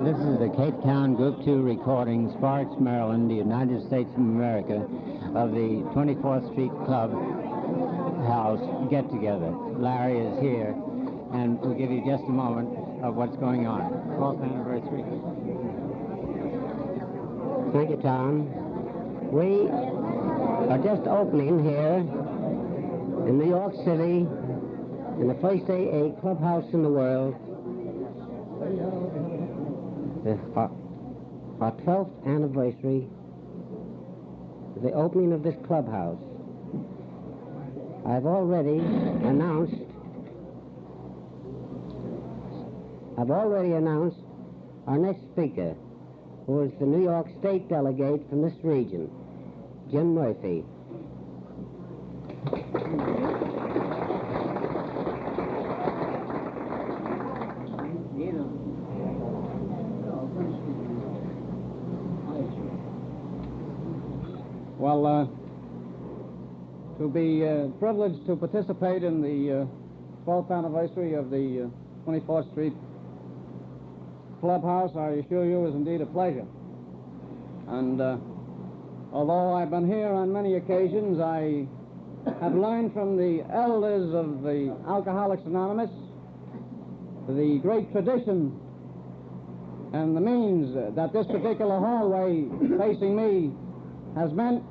This is the Cape Town Group 2 recording, Sparks, Maryland, the United States of America, of the 24th Street Club House get-together. Larry is here, and we'll give you just a moment of what's going on. 12th anniversary. Thank you, Tom. We are just opening here in New York City, in the first AA clubhouse in the world, our 12th anniversary of the opening of this clubhouse. I've already announced our next speaker, who is the New York State delegate from this region, Jim Murphy. Well, to be privileged to participate in the 12th anniversary of the 24th Street Clubhouse, I assure you, is indeed a pleasure. And although I've been here on many occasions, I have learned from the elders of the Alcoholics Anonymous the great tradition and the means that this particular hallway facing me has meant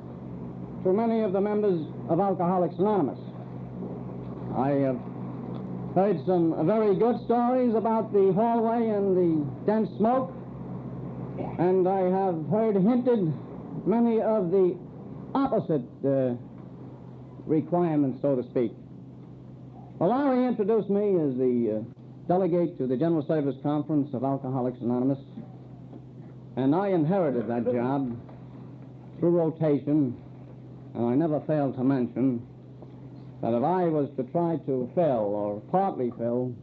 to many of the members of Alcoholics Anonymous. I have heard some very good stories about the hallway and the dense smoke, and I have heard hinted many of the opposite requirements, so to speak. Well, Larry introduced me as the delegate to the General Service Conference of Alcoholics Anonymous, and I inherited that job through rotation, and I never failed to mention that if I was to try to fill, or partly fill,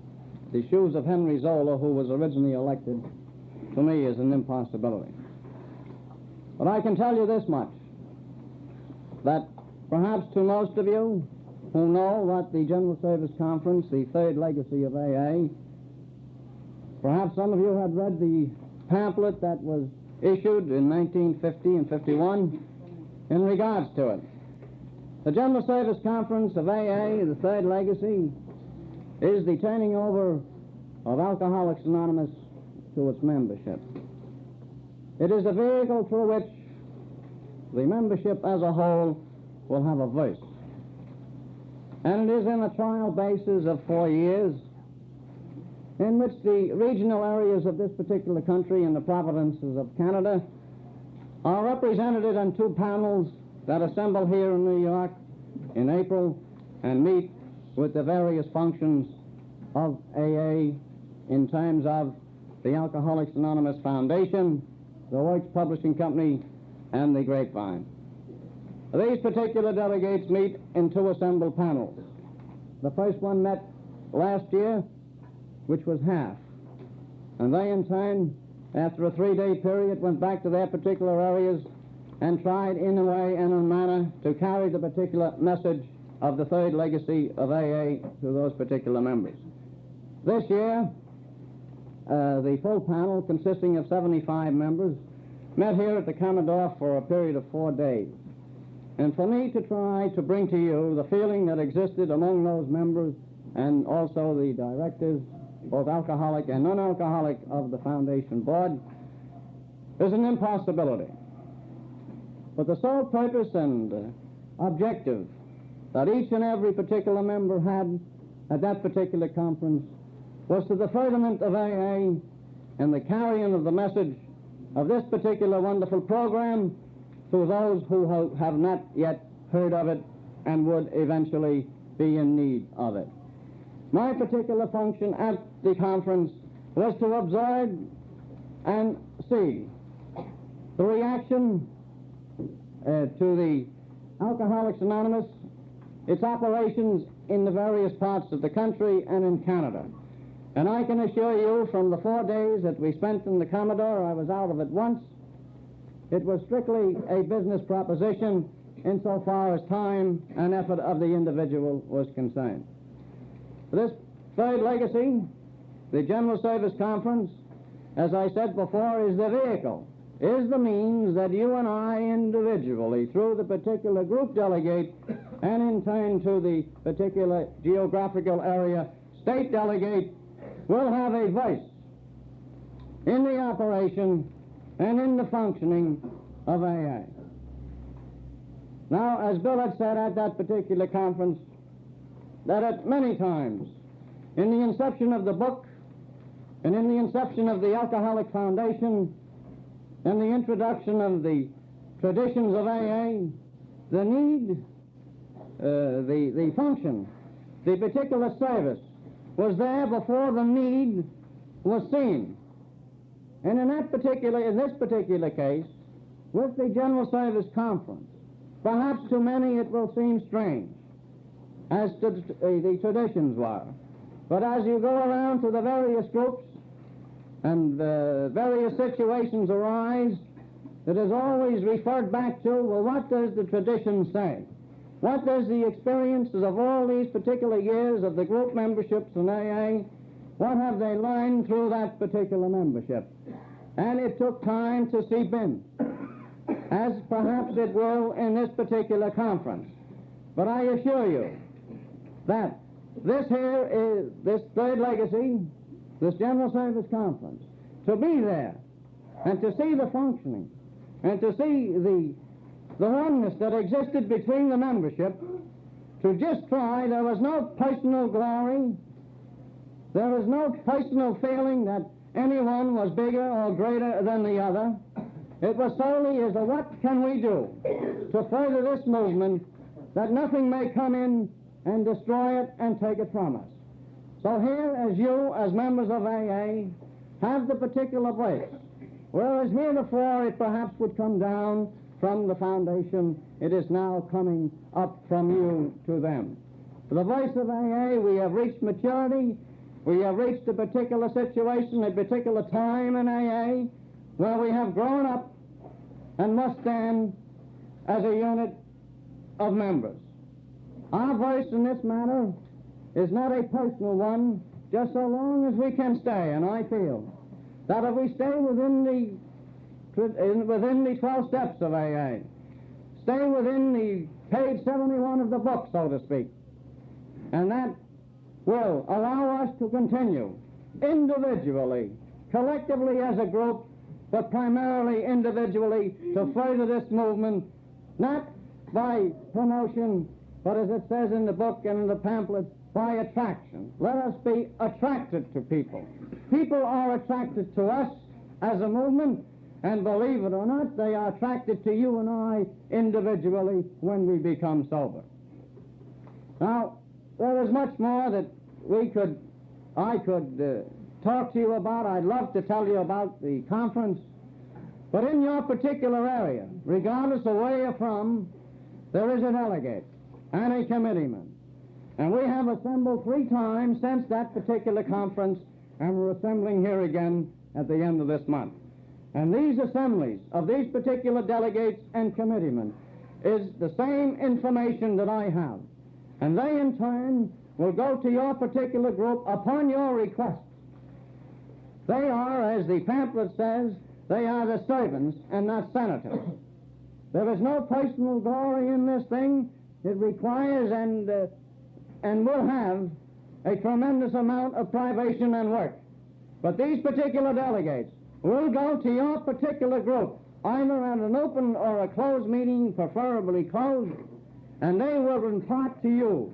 the shoes of Henry Zola, who was originally elected, to me is an impossibility. But I can tell you this much, that perhaps to most of you who know that the General Service Conference, the third legacy of AA, perhaps some of you had read the pamphlet that was issued in 1950 and 51 in regards to it. The General Service Conference of AA, the third legacy, is the turning over of Alcoholics Anonymous to its membership. It is a vehicle through which the membership as a whole will have a voice. And it is in a trial basis of 4 years in which the regional areas of this particular country and the provinces of Canada are represented in 2 panels that assemble here in New York in April and meet with the various functions of AA in terms of the Alcoholics Anonymous Foundation, the Works Publishing Company, and the Grapevine. These particular delegates meet in 2 assembled panels. The first one met last year, which was half, and they in turn, after a 3-day period, went back to their particular areas and tried in a way and in a manner to carry the particular message of the third legacy of AA to those particular members. This year, the full panel, consisting of 75 members, met here at the Commodore for a period of 4 days. And for me to try to bring to you the feeling that existed among those members and also the directors, both alcoholic and non-alcoholic, of the Foundation Board, is an impossibility. But the sole purpose and objective that each and every particular member had at that particular conference was to the furtherment of AA and the carrying of the message of this particular wonderful program to those who have not yet heard of it and would eventually be in need of it. My particular function at the conference was to observe and see the reaction to the Alcoholics Anonymous, its operations in the various parts of the country and in Canada. And I can assure you, from the 4 days that we spent in the Commodore, I was out of it once. It was strictly a business proposition insofar as time and effort of the individual was concerned. This third legacy, the General Service Conference, as I said before, is the vehicle, is the means that you and I individually, through the particular group delegate, and in turn to the particular geographical area state delegate, will have a voice in the operation and in the functioning of AA. Now, as Bill had said at that particular conference, that at many times, in the inception of the book, and in the inception of the Alcoholic Foundation, and the introduction of the traditions of AA, the need, the function, the particular service was there before the need was seen. And in this particular case, with the General Service Conference, perhaps to many it will seem strange, as to the traditions were. But as you go around to the various groups and various situations arise, it is always referred back to, well, what does the tradition say? What does the experiences of all these particular years of the group memberships in AA, what have they learned through that particular membership? And it took time to seep in, as perhaps it will in this particular conference. But I assure you that this third legacy, this General Service Conference, to be there and to see the functioning and to see the oneness that existed between the membership, to just try, there was no personal glory, there was no personal feeling that anyone was bigger or greater than the other. It was solely as a what can we do to further this movement, that nothing may come in and destroy it and take it from us. So here, as you, as members of AA, have the particular voice, whereas heretofore it perhaps would come down from the foundation, it is now coming up from you to them. For the voice of AA, we have reached maturity, we have reached a particular situation, a particular time in AA, where we have grown up and must stand as a unit of members. Our voice in this matter is not a personal one, just so long as we can stay, and I feel that if we stay within the 12 steps of AA, stay within the page 71 of the book, so to speak, and that will allow us to continue individually, collectively as a group, but primarily individually, to further this movement, not by promotion, but as it says in the book and in the pamphlet, by attraction. Let us be attracted to people. People are attracted to us as a movement, and believe it or not, they are attracted to you and I individually when we become sober. Now, there is much more that I could talk to you about. I'd love to tell you about the conference, but in your particular area, regardless of where you're from, there is a delegate and a committeeman. And we have assembled 3 times since that particular conference, and we're assembling here again at the end of this month. And these assemblies of these particular delegates and committeemen is the same information that I have. And they, in turn, will go to your particular group upon your request. They are, as the pamphlet says, they are the servants and not senators. There is no personal glory in this thing. It requires and will have a tremendous amount of privation and work. But these particular delegates will go to your particular group, either at an open or a closed meeting, preferably closed, and they will impart to you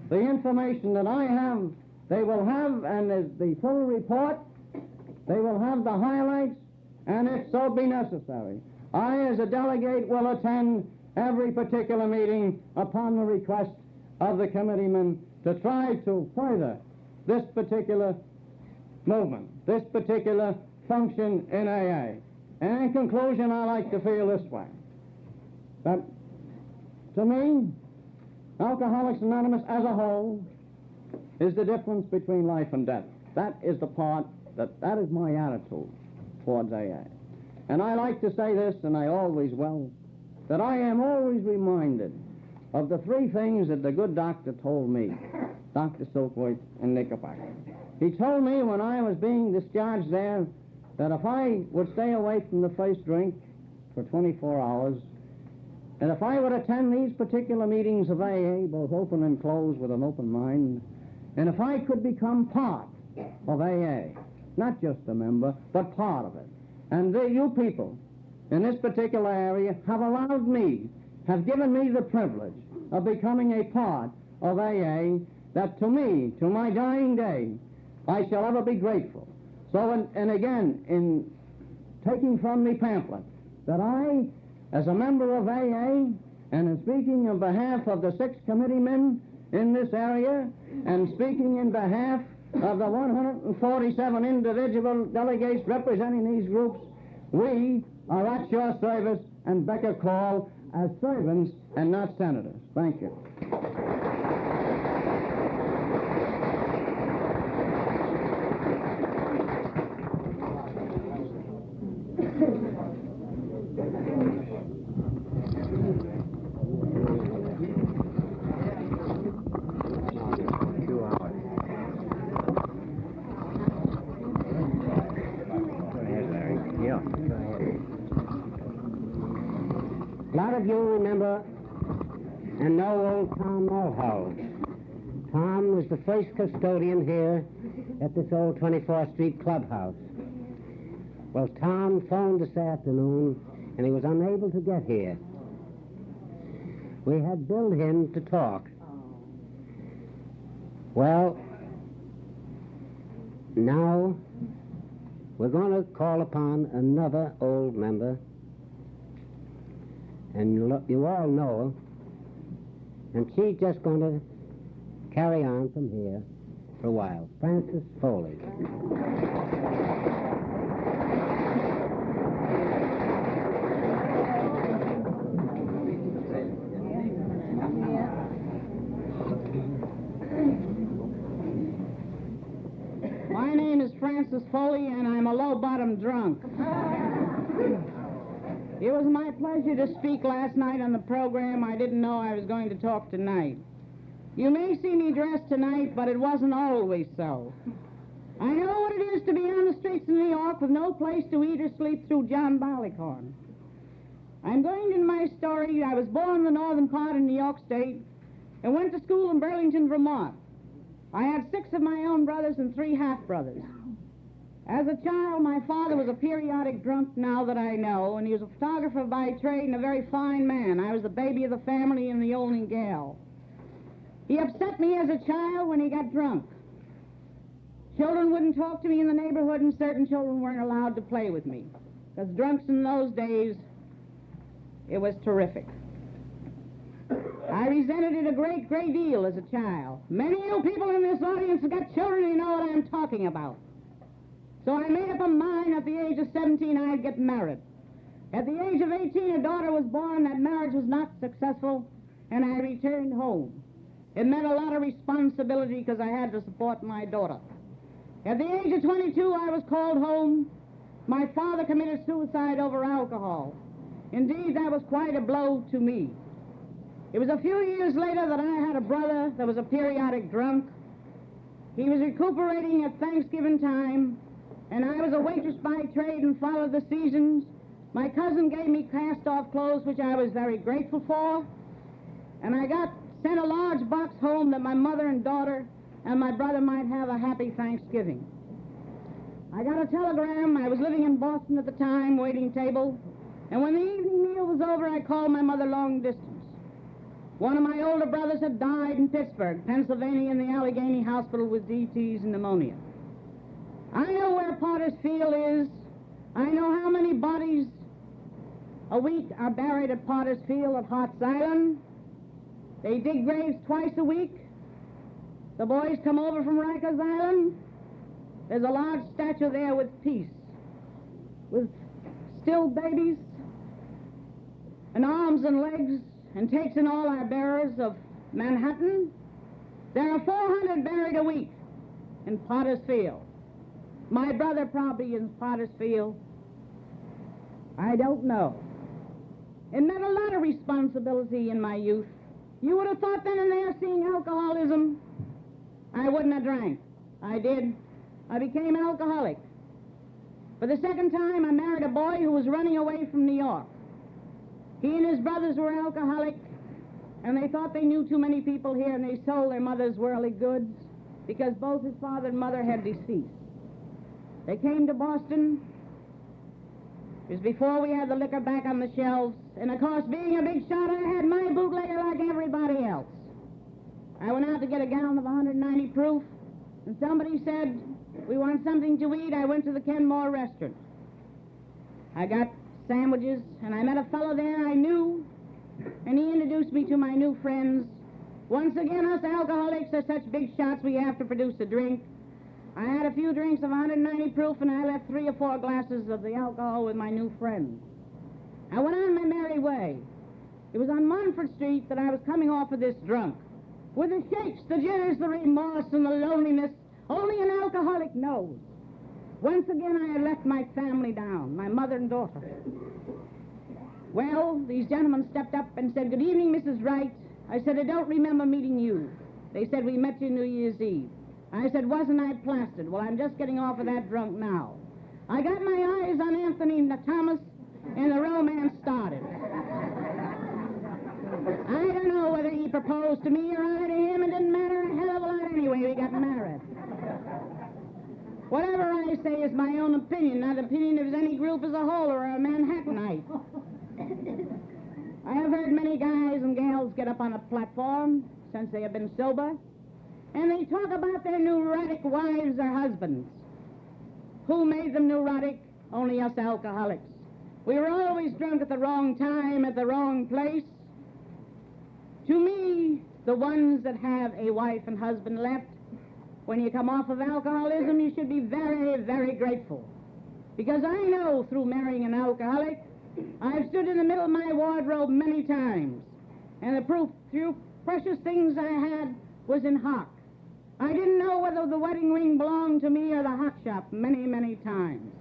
the information that I have. They will have, and as the full report, they will have the highlights, and if so be necessary, I, as a delegate, will attend every particular meeting upon the request of the committeemen to try to further this particular movement, this particular function in AA. And in conclusion, I like to feel this way, that to me, Alcoholics Anonymous as a whole is the difference between life and death. That is the part, that is my attitude towards AA. And I like to say this, and I always will, that I am always reminded of the 3 things that the good doctor told me, Dr. Silkworth in Knickerbocker. He told me when I was being discharged there that if I would stay away from the first drink for 24 hours, and if I would attend these particular meetings of AA, both open and closed with an open mind, and if I could become part of AA, not just a member, but part of it, and you people in this particular area have allowed me, have given me the privilege of becoming a part of AA, that to me, to my dying day, I shall ever be grateful. So, and again, in taking from the pamphlet, that I, as a member of AA, and in speaking on behalf of the 6 committeemen in this area, and speaking in behalf of the 147 individual delegates representing these groups, we are at your service and beck a call as servants and not senators. Thank you. A lot of you remember and know old Tom Mulholland. Tom was the first custodian here at this old 24th Street clubhouse. Well, Tom phoned this afternoon, and he was unable to get here. We had billed him to talk. Well, now we're going to call upon another old member, and you all know her, and she's just going to carry on from here for a while. Frances Foley. My name is Frances Foley, and I'm a low-bottom drunk. It was my pleasure to speak last night on the program. I didn't know I was going to talk tonight. You may see me dressed tonight, but it wasn't always so. I know what it is to be on the streets of New York with no place to eat or sleep through John Barleycorn. I'm going into my story. I was born in the northern part of New York State and went to school in Burlington, Vermont. I had 6 of my own brothers and 3 half-brothers. As a child, my father was a periodic drunk, now that I know, and he was a photographer by trade and a very fine man. I was the baby of the family and the only gal. He upset me as a child when he got drunk. Children wouldn't talk to me in the neighborhood, and certain children weren't allowed to play with me. Because drunks in those days, it was terrific. I resented it a great deal as a child. Many of you people in this audience have got children, and you know what I'm talking about. So I made up a mind at the age of 17 I'd get married. At the age of 18, a daughter was born. That marriage was not successful, and I returned home. It meant a lot of responsibility because I had to support my daughter. At the age of 22, I was called home. My father committed suicide over alcohol. Indeed, that was quite a blow to me. It was a few years later that I had a brother that was a periodic drunk. He was recuperating at Thanksgiving time, and I was a waitress by trade and followed the seasons. My cousin gave me cast-off clothes, which I was very grateful for, and I sent a large box home that my mother and daughter and my brother might have a happy Thanksgiving. I got a telegram. I was living in Boston at the time, waiting table, and when the evening meal was over, I called my mother long distance. One of my older brothers had died in Pittsburgh, Pennsylvania, in the Allegheny Hospital with DTs and pneumonia. I know where Potter's Field is. I know how many bodies a week are buried at Potter's Field at Hart's Island. They dig graves twice a week. The boys come over from Rikers Island. There's a large statue there with peace, with still babies and arms and legs, and takes in all our bearers of Manhattan. There are 400 buried a week in Potter's Field. My brother probably in Potter's Field. I don't know. It meant a lot of responsibility in my youth. You would have thought then and there, seeing alcoholism, I wouldn't have drank. I did. I became alcoholic. For the second time, I married a boy who was running away from New York. He and his brothers were alcoholic, and they thought they knew too many people here, and they sold their mother's worldly goods because both his father and mother had deceased. They came to Boston. It was before we had the liquor back on the shelves, and of course, being a big shot, I had my bootlegger like everybody else. I went out to get a gallon of 190 proof, and somebody said, "We want something to eat." I went to the Kenmore restaurant. I got sandwiches, and I met a fellow there I knew, and he introduced me to my new friends. Once again, us alcoholics are such big shots we have to produce a drink. I had a few drinks of 190 proof, and I left 3 or 4 glasses of the alcohol with my new friends. I went on my merry way. It was on Montfort Street that I was coming off of this drunk, with the shakes, the jitters, the remorse, and the loneliness only an alcoholic knows. Once again, I had left my family down, my mother and daughter. Well, these gentlemen stepped up and said, "Good evening, Mrs. Wright." I said, "I don't remember meeting you." They said, "We met you New Year's Eve." I said, "Wasn't I plastered?" "Well, I'm just getting off of that drunk now." I got my eyes on Anthony Thomas, and the romance started. I don't know whether he proposed to me or I to him. It didn't matter a hell of a lot anyway. We got married. Whatever I say is my own opinion, not opinion of any group as a whole or a Manhattanite. I have heard many guys and gals get up on a platform since they have been sober, and they talk about their neurotic wives or husbands. Who made them neurotic? Only us alcoholics. We were always drunk at the wrong time, at the wrong place. To me, the ones that have a wife and husband left, when you come off of alcoholism, you should be very, very grateful. Because I know through marrying an alcoholic, I've stood in the middle of my wardrobe many times, and the few precious things I had was in hock. I didn't know whether the wedding ring belonged to me or the hock shop many, many times.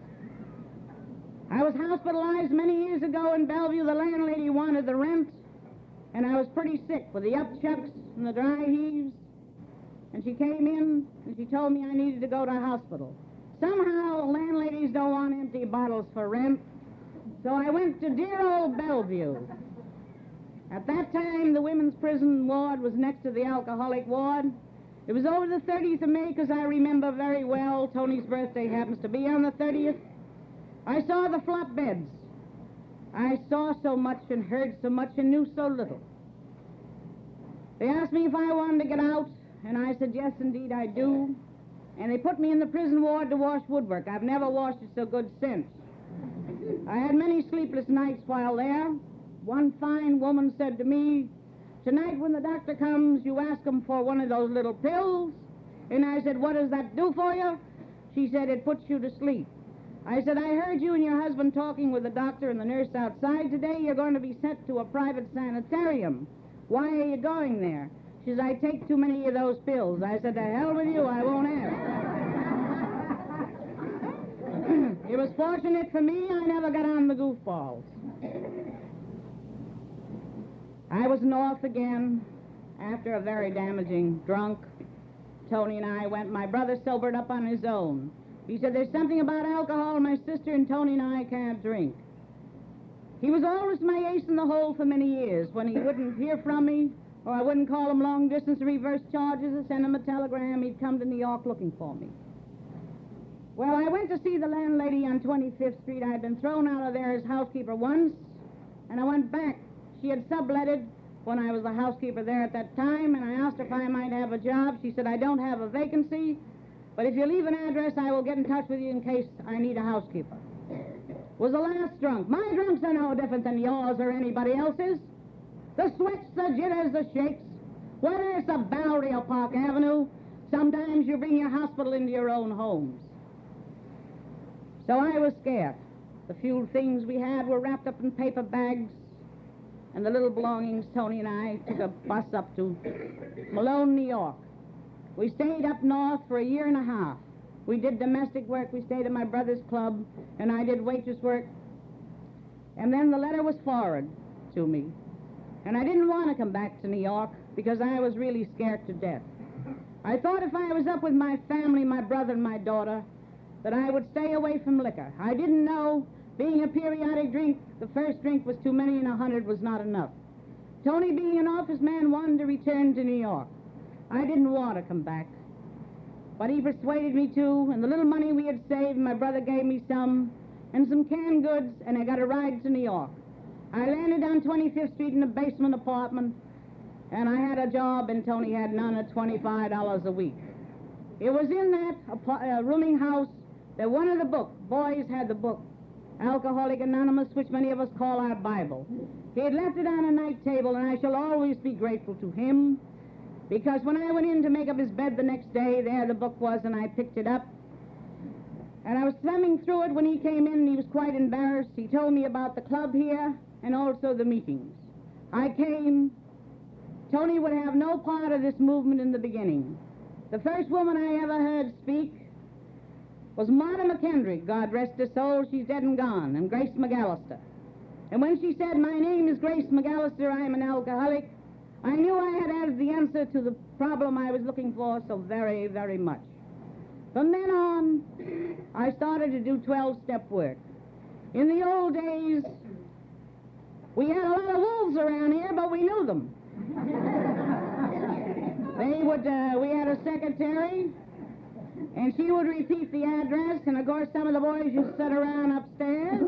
I was hospitalized many years ago in Bellevue. The landlady wanted the rent, and I was pretty sick with the upchucks and the dry heaves. And she came in, and she told me I needed to go to the hospital. Somehow, landladies don't want empty bottles for rent. So I went to dear old Bellevue. At that time, the women's prison ward was next to the alcoholic ward. It was over the 30th of May, because I remember very well. Tony's birthday happens to be on the 30th. I saw the flop beds. I saw so much and heard so much and knew so little. They asked me if I wanted to get out, and I said, yes, indeed, I do. And they put me in the prison ward to wash woodwork. I've never washed it so good since. I had many sleepless nights while there. One fine woman said to me, tonight when the doctor comes, you ask him for one of those little pills. And I said, what does that do for you? She said, it puts you to sleep. I said, I heard you and your husband talking with the doctor and the nurse outside today. You're going to be sent to a private sanitarium. Why are you going there? She said, I take too many of those pills. I said, to hell with you, I won't have it. It was fortunate for me I never got on the goofballs. I was north again after a very damaging drunk. Tony and I went. My brother sobered up on his own. He said, there's something about alcohol my sister and Tony and I can't drink. He was always my ace in the hole for many years. When he wouldn't hear from me, or I wouldn't call him long distance to reverse charges or send him a telegram, he'd come to New York looking for me. Well, I went to see the landlady on 25th Street. I'd been thrown out of there as housekeeper once, and I went back. She had subletted when I was the housekeeper there at that time, and I asked her if I might have a job. She said, I don't have a vacancy, but if you leave an address, I will get in touch with you in case I need a housekeeper. Was the last drunk. My drunks are no different than yours or anybody else's. The sweats, the jitters, the shakes. Whether it's a Bowery or Park Avenue, sometimes you bring your hospital into your own homes. So I was scared. The few things we had were wrapped up in paper bags, and the little belongings, Tony and I took a bus up to Malone, New York. We stayed up north for a year and a half. We did domestic work. We stayed at my brother's club, and I did waitress work. And then the letter was forwarded to me. And I didn't want to come back to New York because I was really scared to death. I thought if I was up with my family, my brother and my daughter, that I would stay away from liquor. I didn't know, being a periodic drink, the first drink was too many and 100 was not enough. Tony, being an office man, wanted to return to New York. I didn't want to come back, but he persuaded me to, and the little money we had saved, my brother gave me some, and some canned goods, and I got a ride to New York. I landed on 25th Street in a basement apartment, and I had a job, and Tony had none, at $25 a week. It was in that rooming house that one of the books, boys had the book, Alcoholic Anonymous, which many of us call our Bible. He had left it on a night table, and I shall always be grateful to him, because when I went in to make up his bed the next day, there the book was, and I picked it up. And I was thumbing through it when he came in, and he was quite embarrassed. He told me about the club here and also the meetings. I came. Tony would have no part of this movement in the beginning. The first woman I ever heard speak was Martha McKendrick, God rest her soul, she's dead and gone, and Grace McAllister. And when she said, "My name is Grace McAllister, I am an alcoholic," I knew I had added the answer to the problem I was looking for so very, very much. From then on, I started to do 12-step work. In the old days, we had a lot of wolves around here, but we knew them. We had a secretary, and she would repeat the address, and of course some of the boys used to sit around upstairs,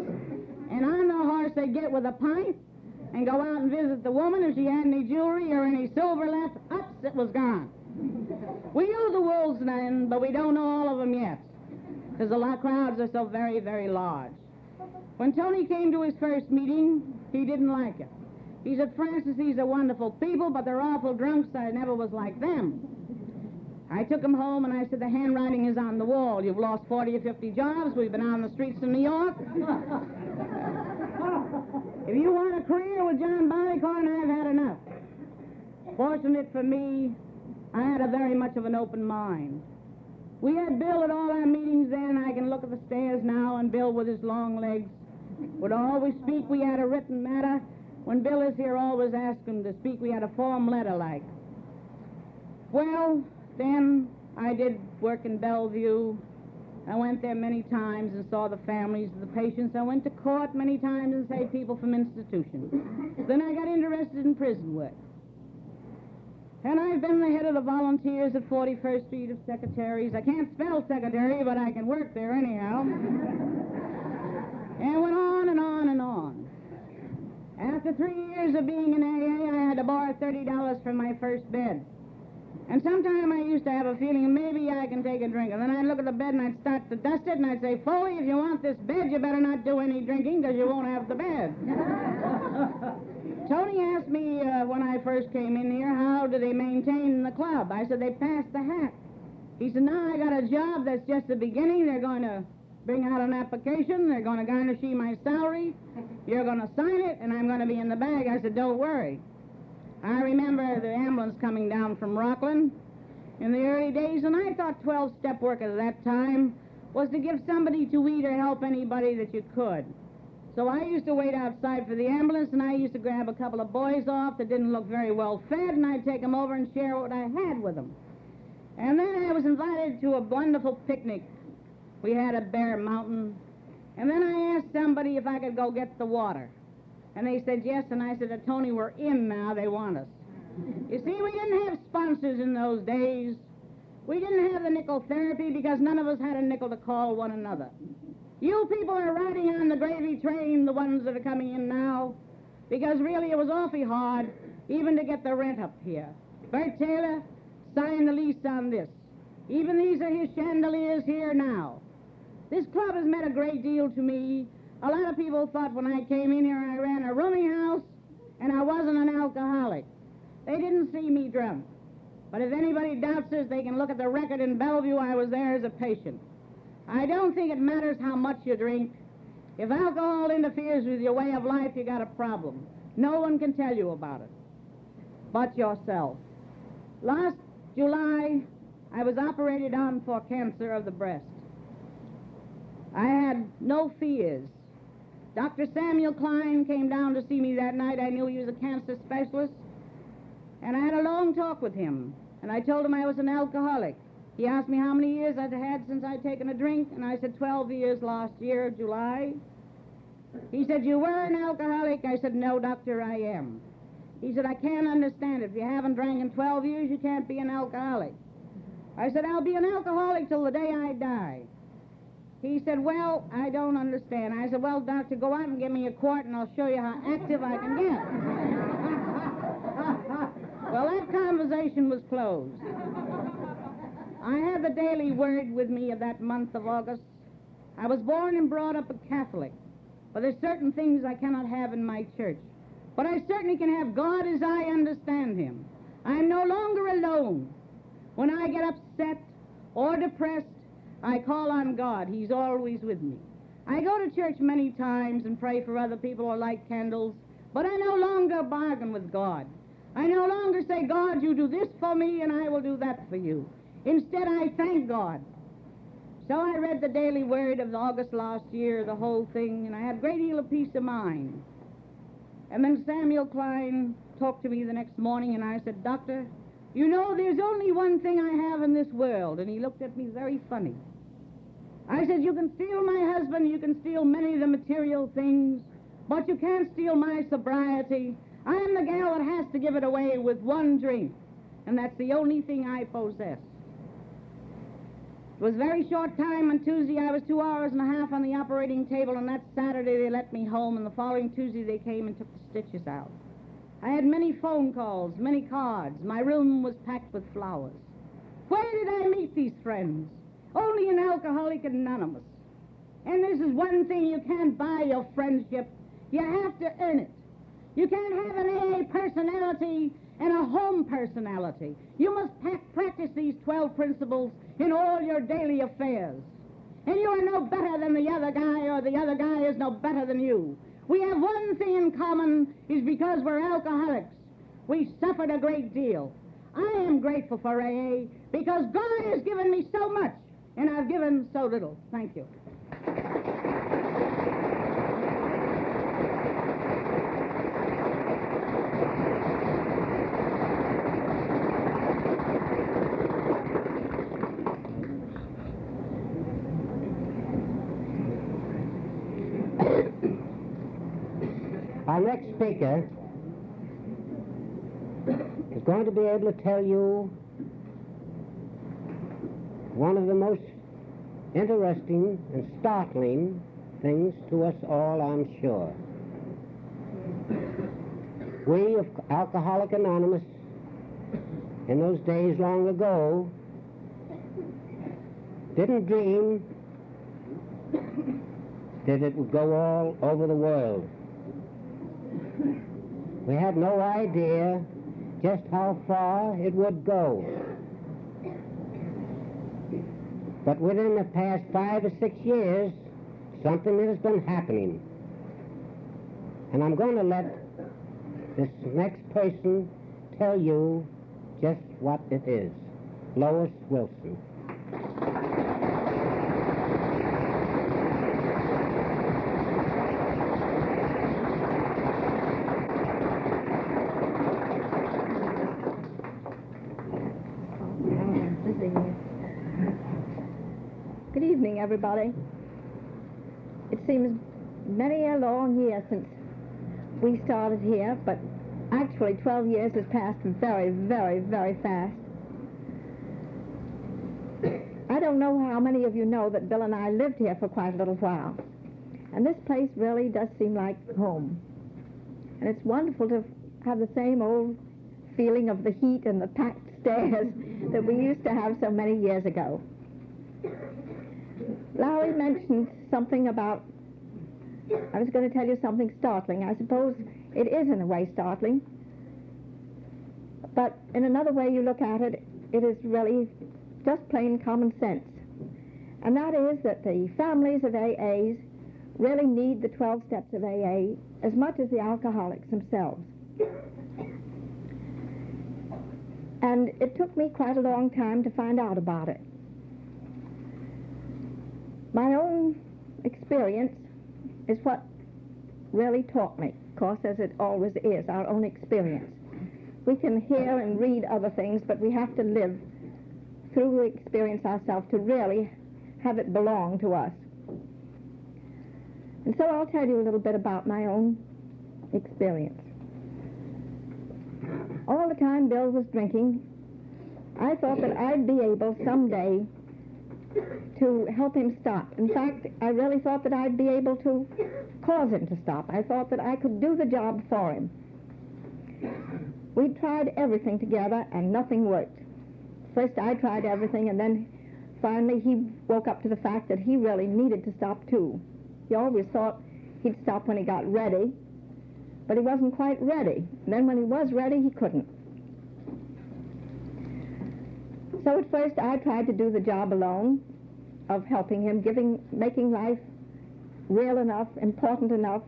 and on the horse they'd get with a pint and go out and visit the woman. If she had any jewelry or any silver left, ups, it was gone. We knew the wolves then, but we don't know all of them yet, because the crowds are so very, very large. When Tony came to his first meeting, he didn't like it. He said, "Francis, these are wonderful people, but they're awful drunks. I never was like them." I took him home, and I said, "The handwriting is on the wall. You've lost 40 or 50 jobs. We've been on the streets of New York. If you want a career with John Barleycorn, I've had enough." Fortunate for me, I had a very much of an open mind. We had Bill at all our meetings then. I can look at the stairs now, and Bill with his long legs would always speak. We had a written matter. When Bill is here, always ask him to speak. We had a form letter like. Well, then I did work in Bellevue. I went there many times and saw the families of the patients. I went to court many times and saved people from institutions. Then I got interested in prison work. And I've been the head of the volunteers at 41st Street of secretaries. I can't spell secretary, but I can work there anyhow. And went on and on and on. After 3 years of being in AA, I had to borrow $30 for my first bed. And sometime I used to have a feeling maybe I can take a drink. And then I'd look at the bed and I'd start to dust it, and I'd say, "Foley, if you want this bed, you better not do any drinking, because you won't have the bed." Tony asked me when I first came in here, how do they maintain the club? I said, "They pass the hat." He said, "Now I got a job that's just the beginning. They're going to bring out an application. They're going to garnish my salary. You're going to sign it, and I'm going to be in the bag." I said, "Don't worry." I remember the ambulance coming down from Rockland in the early days, and I thought 12-step work at that time was to give somebody to eat or help anybody that you could. So I used to wait outside for the ambulance, and I used to grab a couple of boys off that didn't look very well fed, and I'd take them over and share what I had with them. And then I was invited to a wonderful picnic. We had at Bear Mountain, and then I asked somebody if I could go get the water. And they said yes, and I said, "Tony, we're in now, they want us." You see, we didn't have sponsors in those days. We didn't have the nickel therapy because none of us had a nickel to call one another. You people are riding on the gravy train, the ones that are coming in now, because really it was awfully hard even to get the rent up here. Bert Taylor signed the lease on this. Even these are his chandeliers here now. This club has meant a great deal to me. A lot of people thought when I came in here I ran a rooming house and I wasn't an alcoholic. They didn't see me drunk. But if anybody doubts this, they can look at the record in Bellevue. I was there as a patient. I don't think it matters how much you drink. If alcohol interferes with your way of life, you got a problem. No one can tell you about it but yourself. Last July, I was operated on for cancer of the breast. I had no fears. Dr. Samuel Klein came down to see me that night. I knew he was a cancer specialist. And I had a long talk with him. And I told him I was an alcoholic. He asked me how many years I'd had since I'd taken a drink, and I said 12 years last year, July. He said, you were an alcoholic? I said, no, doctor, I am. He said, I can't understand it. If you haven't drank in 12 years, you can't be an alcoholic. I said, I'll be an alcoholic till the day I die. He said, well, I don't understand. I said, well, doctor, go out and give me a quart, and I'll show you how active I can get. Well, that conversation was closed. I had the Daily Word with me of that month of August. I was born and brought up a Catholic, but there's certain things I cannot have in my church. But I certainly can have God as I understand him. I'm no longer alone. When I get upset or depressed, I call on God. He's always with me. I go to church many times and pray for other people or light candles, but I no longer bargain with God. I no longer say, God, you do this for me and I will do that for you. Instead, I thank God. So I read the Daily Word of August last year, the whole thing, and I had a great deal of peace of mind. And then Samuel Klein talked to me the next morning, and I said, Doctor, you know, there's only one thing I have in this world. And he looked at me very funny. I said, you can steal my husband, you can steal many of the material things, but you can't steal my sobriety. I am the gal that has to give it away with one drink, and that's the only thing I possess. It was a very short time. On Tuesday, I was 2 hours and a half on the operating table, and that Saturday they let me home, and the following Tuesday they came and took the stitches out. I had many phone calls, many cards. My room was packed with flowers. Where did I meet these friends? Only in Alcoholics Anonymous. And this is one thing, you can't buy your friendship. You have to earn it. You can't have an AA personality and a home personality. You must practice these 12 principles in all your daily affairs. And you are no better than the other guy, or the other guy is no better than you. We have one thing in common, is because we're alcoholics. We suffered a great deal. I am grateful for AA because God has given me so much, and I've given so little. Thank you. Our next speaker is going to be able to tell you one of the most interesting and startling things to us all, I'm sure. We of Alcoholics Anonymous, in those days long ago, didn't dream that it would go all over the world. We had no idea just how far it would go. But within the past 5 or 6 years, something has been happening. And I'm going to let this next person tell you just what it is. Lois Wilson. Good evening, everybody. It seems many a long year since we started here, but actually 12 years has passed very, very, very fast. I don't know how many of you know that Bill and I lived here for quite a little while. And this place really does seem like home. And it's wonderful to have the same old feeling of the heat and the packed stairs that we used to have so many years ago. Larry mentioned something about, I was going to tell you something startling. I suppose it is in a way startling. But in another way you look at it, it is really just plain common sense. And that is that the families of AAs really need the 12 steps of AA as much as the alcoholics themselves. And it took me quite a long time to find out about it. My own experience is what really taught me, of course, as it always is, our own experience. We can hear and read other things, but we have to live through the experience ourselves to really have it belong to us. And so I'll tell you a little bit about my own experience. All the time Bill was drinking, I thought that I'd be able someday to help him stop. In fact, I really thought that I'd be able to cause him to stop. I thought that I could do the job for him. We tried everything together and nothing worked. First I tried everything, and then finally he woke up to the fact that he really needed to stop too. He always thought he'd stop when he got ready, but he wasn't quite ready. And then when he was ready, he couldn't. So at first I tried to do the job alone of helping him, making life real enough, important enough,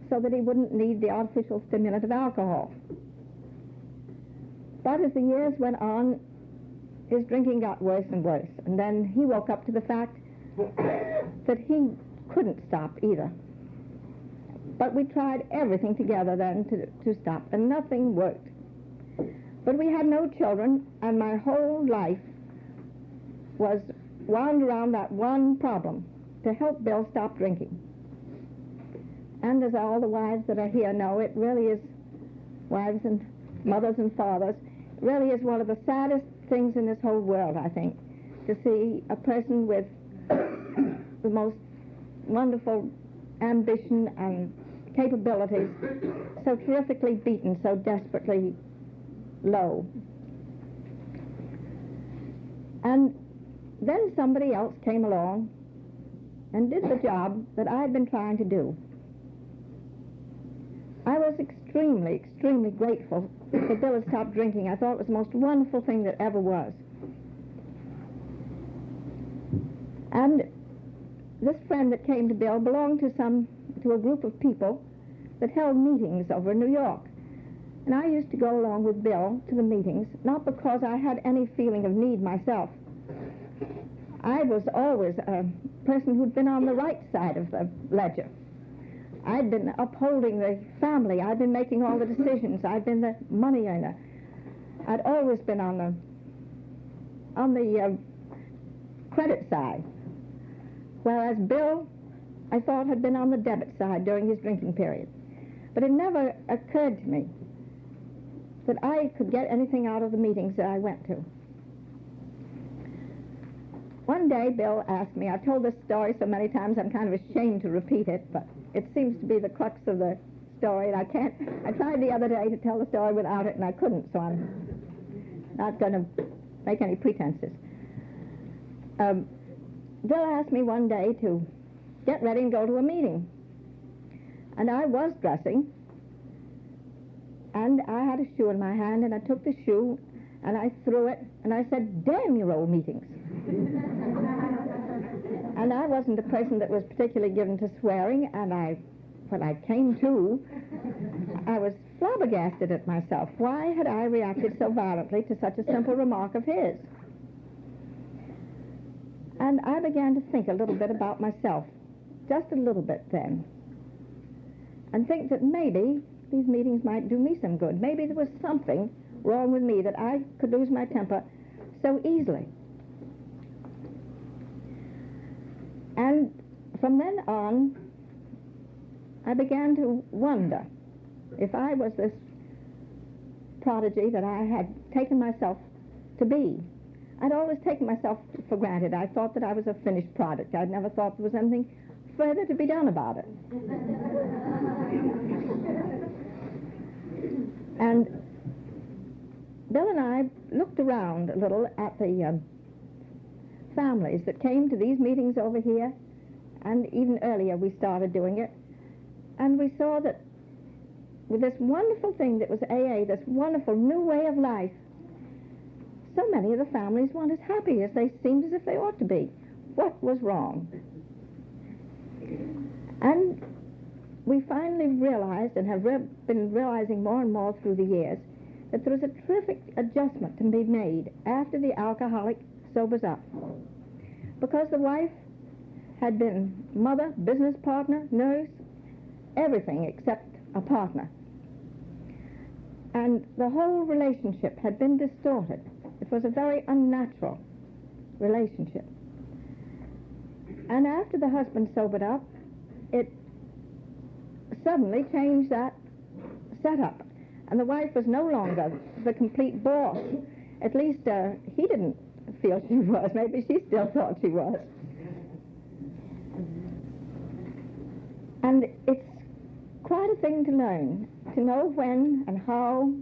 so that he wouldn't need the artificial stimulant of alcohol. But as the years went on, his drinking got worse and worse. And then he woke up to the fact that he couldn't stop either. But we tried everything together then to stop, and nothing worked. But we had no children, and my whole life was wound around that one problem, to help Bill stop drinking. And as all the wives that are here know, it really is, wives and mothers and fathers, really is one of the saddest things in this whole world, I think, to see a person with the most wonderful ambition and capabilities so terrifically beaten, so desperately low. And then somebody else came along and did the job that I had been trying to do. I was extremely, extremely grateful that Bill had stopped drinking. I thought it was the most wonderful thing that ever was. And this friend that came to Bill belonged to a group of people that held meetings over in New York. And I used to go along with Bill to the meetings, not because I had any feeling of need myself. I was always a person who'd been on the right side of the ledger. I'd been upholding the family. I'd been making all the decisions. I'd been the money earner. I'd always been on the credit side. Whereas Bill, I thought, had been on the debit side during his drinking period. But it never occurred to me that I could get anything out of the meetings that I went to. One day, Bill asked me, I've told this story so many times I'm kind of ashamed to repeat it, but it seems to be the crux of the story, and I tried the other day to tell the story without it, and I couldn't, so I'm not going to make any pretenses. Bill asked me one day to get ready and go to a meeting. And I was dressing, and I had a shoe in my hand, and I took the shoe, and I threw it, and I said, "Damn your old meetings." And I wasn't a person that was particularly given to swearing, and when I came to, I was flabbergasted at myself. Why had I reacted so violently to such a simple remark of his? And I began to think a little bit about myself, just a little bit then, and think that maybe these meetings might do me some good. Maybe there was something wrong with me that I could lose my temper so easily. And from then on, I began to wonder if I was this prodigy that I had taken myself to be. I'd always taken myself for granted. I thought that I was a finished product. I'd never thought there was anything further to be done about it. And Bill and I looked around a little at the families that came to these meetings over here, and even earlier we started doing it, and we saw that with this wonderful thing that was AA, this wonderful new way of life, so many of the families weren't as happy as they seemed as if they ought to be. What was wrong? And we finally realized, and have been realizing more and more through the years, that there was a terrific adjustment to be made after the alcoholic sobers up. Because the wife had been mother, business partner, nurse, everything except a partner. And the whole relationship had been distorted. It was a very unnatural relationship. And after the husband sobered up, it suddenly changed that setup. And the wife was no longer the complete boss. At least he didn't feel she was. Maybe she still thought she was. And it's quite a thing to learn, to know when and how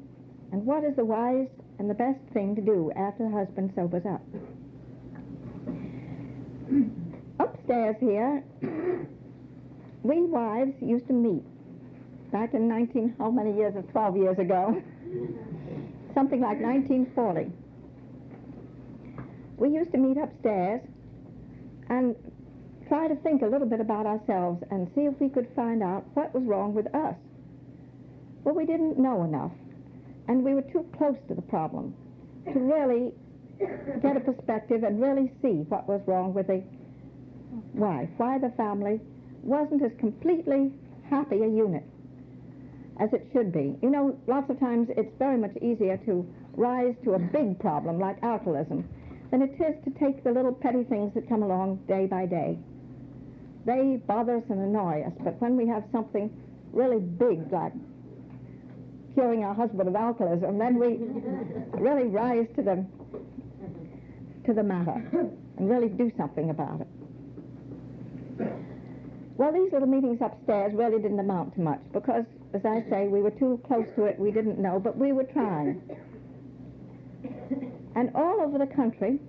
and what is the wise and the best thing to do after the husband sobers up. Upstairs here, we wives used to meet back in 12 years ago, something like 1940. We used to meet upstairs and try to think a little bit about ourselves and see if we could find out what was wrong with us. Well, we didn't know enough, and we were too close to the problem to really get a perspective and really see what was wrong with the wife, why the family wasn't as completely happy a unit as it should be. You know, lots of times it's very much easier to rise to a big problem like alcoholism than it is to take the little petty things that come along day by day. They bother us and annoy us, but when we have something really big like curing our husband of alcoholism, then we really rise to the matter and really do something about it. Well, these little meetings upstairs really didn't amount to much because, as I say, we were too close to it, we didn't know, but we were trying. And all over the country,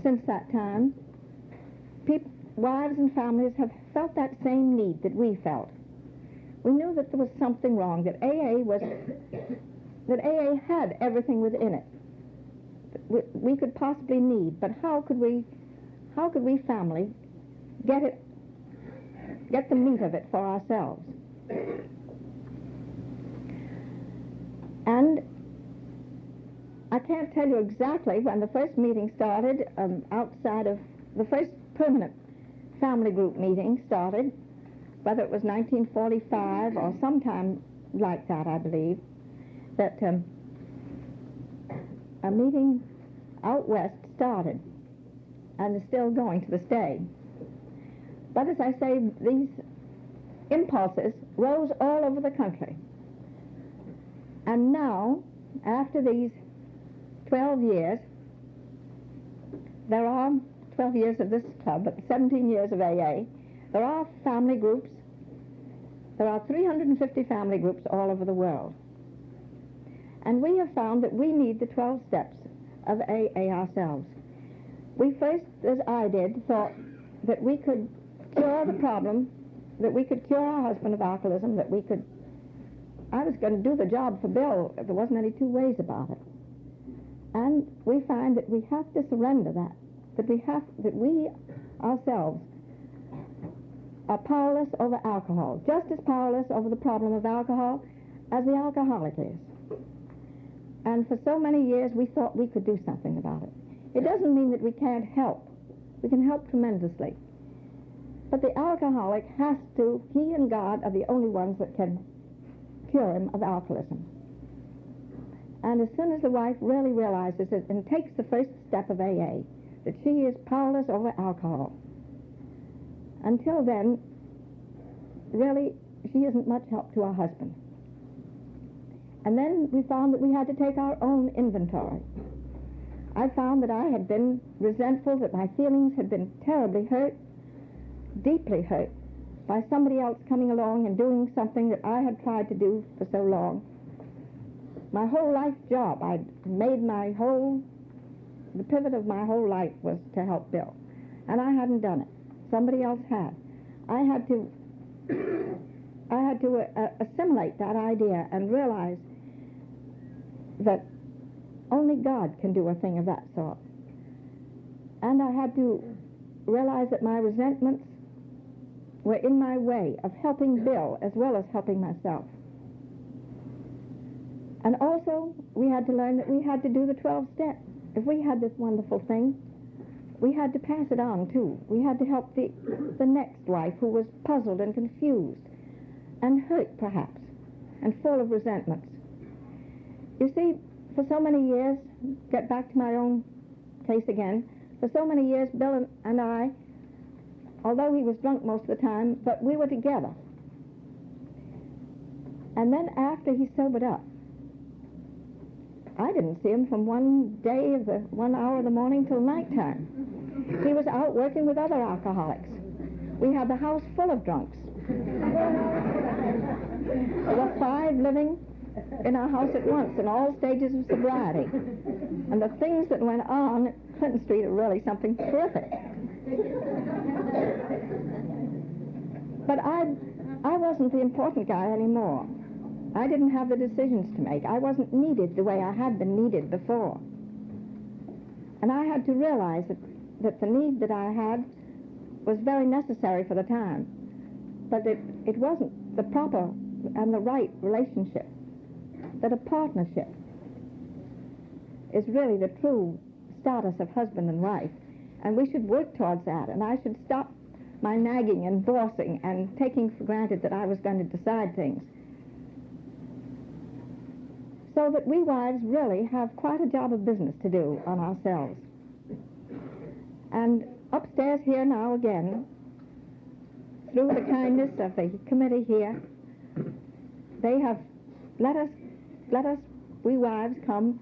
since that time, wives and families have felt that same need that we felt. We knew that there was something wrong, that AA had everything within it that we could possibly need, but how could we family get the meat of it for ourselves? And I can't tell you exactly when the first meeting started, outside of the first permanent family group meeting started, whether it was 1945 or sometime like that, I believe, that a meeting out west started and is still going to this day. But as I say, these impulses rose all over the country. And now, after these 12 years, there are 12 years of this club, but 17 years of AA, there are family groups. There are 350 family groups all over the world. And we have found that we need the 12 steps of AA ourselves. We first, as I did, thought that we could cure the problem, that we could cure our husband of alcoholism, that we could... I was going to do the job for Bill. There wasn't any two ways about it. And we find that we have to surrender that we ourselves are powerless over alcohol, just as powerless over the problem of alcohol as the alcoholic is. And for so many years we thought we could do something about it. It doesn't mean that we can't help. We can help tremendously. But the alcoholic has to, he and God are the only ones that can cure him of alcoholism. And as soon as the wife really realizes it and takes the first step of AA, that she is powerless over alcohol, until then, really, she isn't much help to our husband. And then we found that we had to take our own inventory. I found that I had been resentful, that my feelings had been terribly hurt, deeply hurt, by somebody else coming along and doing something that I had tried to do for so long. My whole life job, I'd made the pivot of my whole life was to help Bill. And I hadn't done it. Somebody else had. I had to assimilate that idea and realize that only God can do a thing of that sort. And I had to realize that my resentments were in my way of helping Bill as well as helping myself. And also, we had to learn that we had to do the 12 steps. If we had this wonderful thing, we had to pass it on, too. We had to help the next wife who was puzzled and confused and hurt, perhaps, and full of resentments. You see, for so many years, get back to my own case again, for so many years, Bill and I, although he was drunk most of the time, but we were together. And then after he sobered up, I didn't see him from one hour of the morning till nighttime. He was out working with other alcoholics. We had the house full of drunks. There were 5 living in our house at once in all stages of sobriety. And the things that went on at Clinton Street are really something terrific. But I wasn't the important guy anymore. I didn't have the decisions to make. I wasn't needed the way I had been needed before. And I had to realize that the need that I had was very necessary for the time. But it wasn't the proper and the right relationship. That a partnership is really the true status of husband and wife. And we should work towards that. And I should stop my nagging and bossing and taking for granted that I was going to decide things. So that we wives really have quite a job of business to do on ourselves. And upstairs here now again, through the kindness of the committee here, they have let us, we wives, come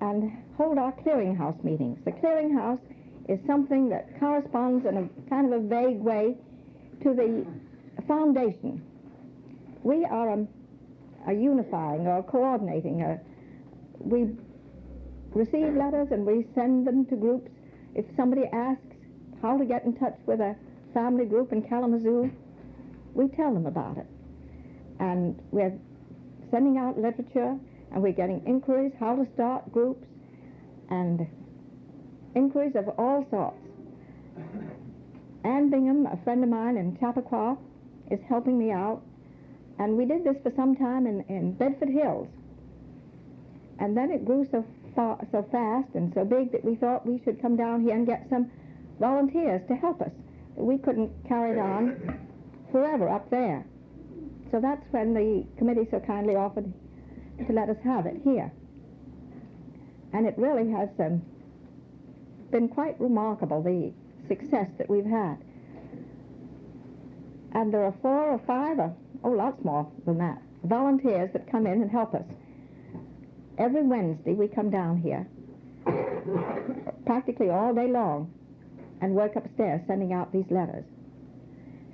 and hold our clearinghouse meetings. The clearinghouse is something that corresponds in a kind of a vague way to the foundation. We are a unifying or coordinating. We receive letters and we send them to groups. If somebody asks how to get in touch with a family group in Kalamazoo, we tell them about it. And we're sending out literature, and we're getting inquiries how to start groups, and inquiries of all sorts. Ann Bingham, a friend of mine in Chappaqua, is helping me out. And we did this for some time in Bedford Hills. And then it grew so fast and so big that we thought we should come down here and get some volunteers to help us. We couldn't carry it on forever up there. So that's when the committee so kindly offered to let us have it here. And it really has been quite remarkable, the success that we've had. And there are 4 or 5, lots more than that, volunteers that come in and help us. Every Wednesday we come down here, practically all day long, and work upstairs sending out these letters.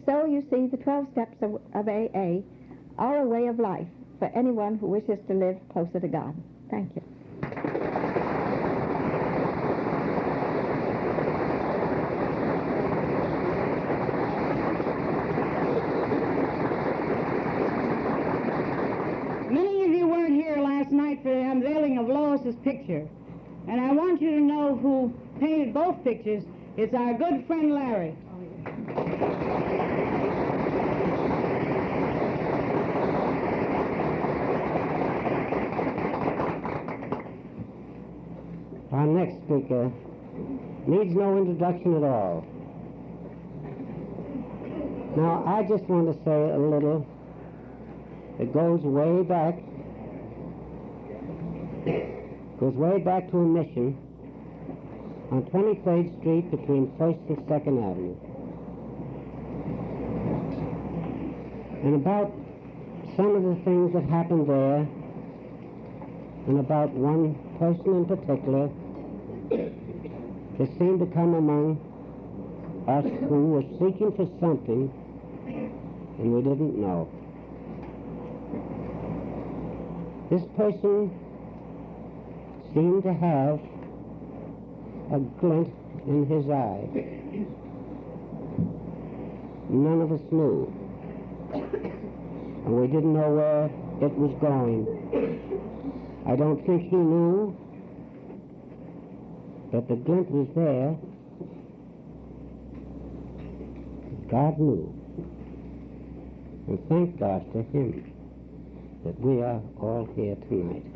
So you see, the 12 steps of AA are a way of life for anyone who wishes to live closer to God. Thank you. Many of you weren't here last night for the unveiling of Lois's picture. And I want you to know who painted both pictures. It's our good friend Larry. Our next speaker needs no introduction at all. Now, I just want to say a little that goes way back to a mission on 23rd Street between 1st and 2nd Avenue. And about some of the things that happened there, and about one person in particular that seemed to come among us who were seeking for something and we didn't know. This person seemed to have a glint in his eye. None of us knew. And we didn't know where it was going. I don't think he knew, but the glint was there. God knew. And thank God to him that we are all here tonight.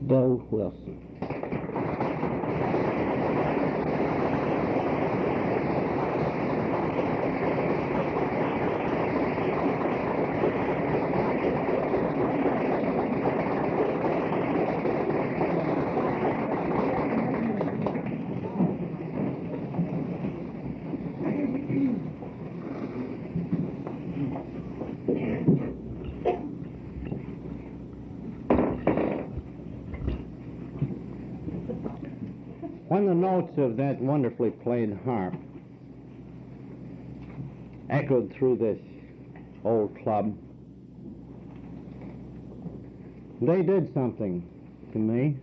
Bill Wilson. When the notes of that wonderfully played harp echoed through this old club, they did something to me.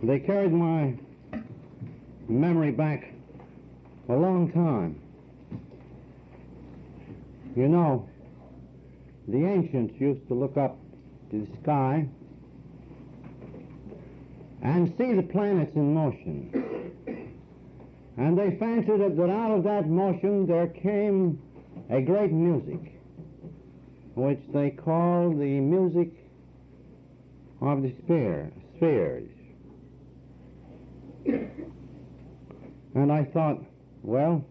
They carried my memory back a long time. You know, the ancients used to look up to the sky and see the planets in motion. And they fancied that out of that motion there came a great music, which they called the music of the spheres. And I thought, well,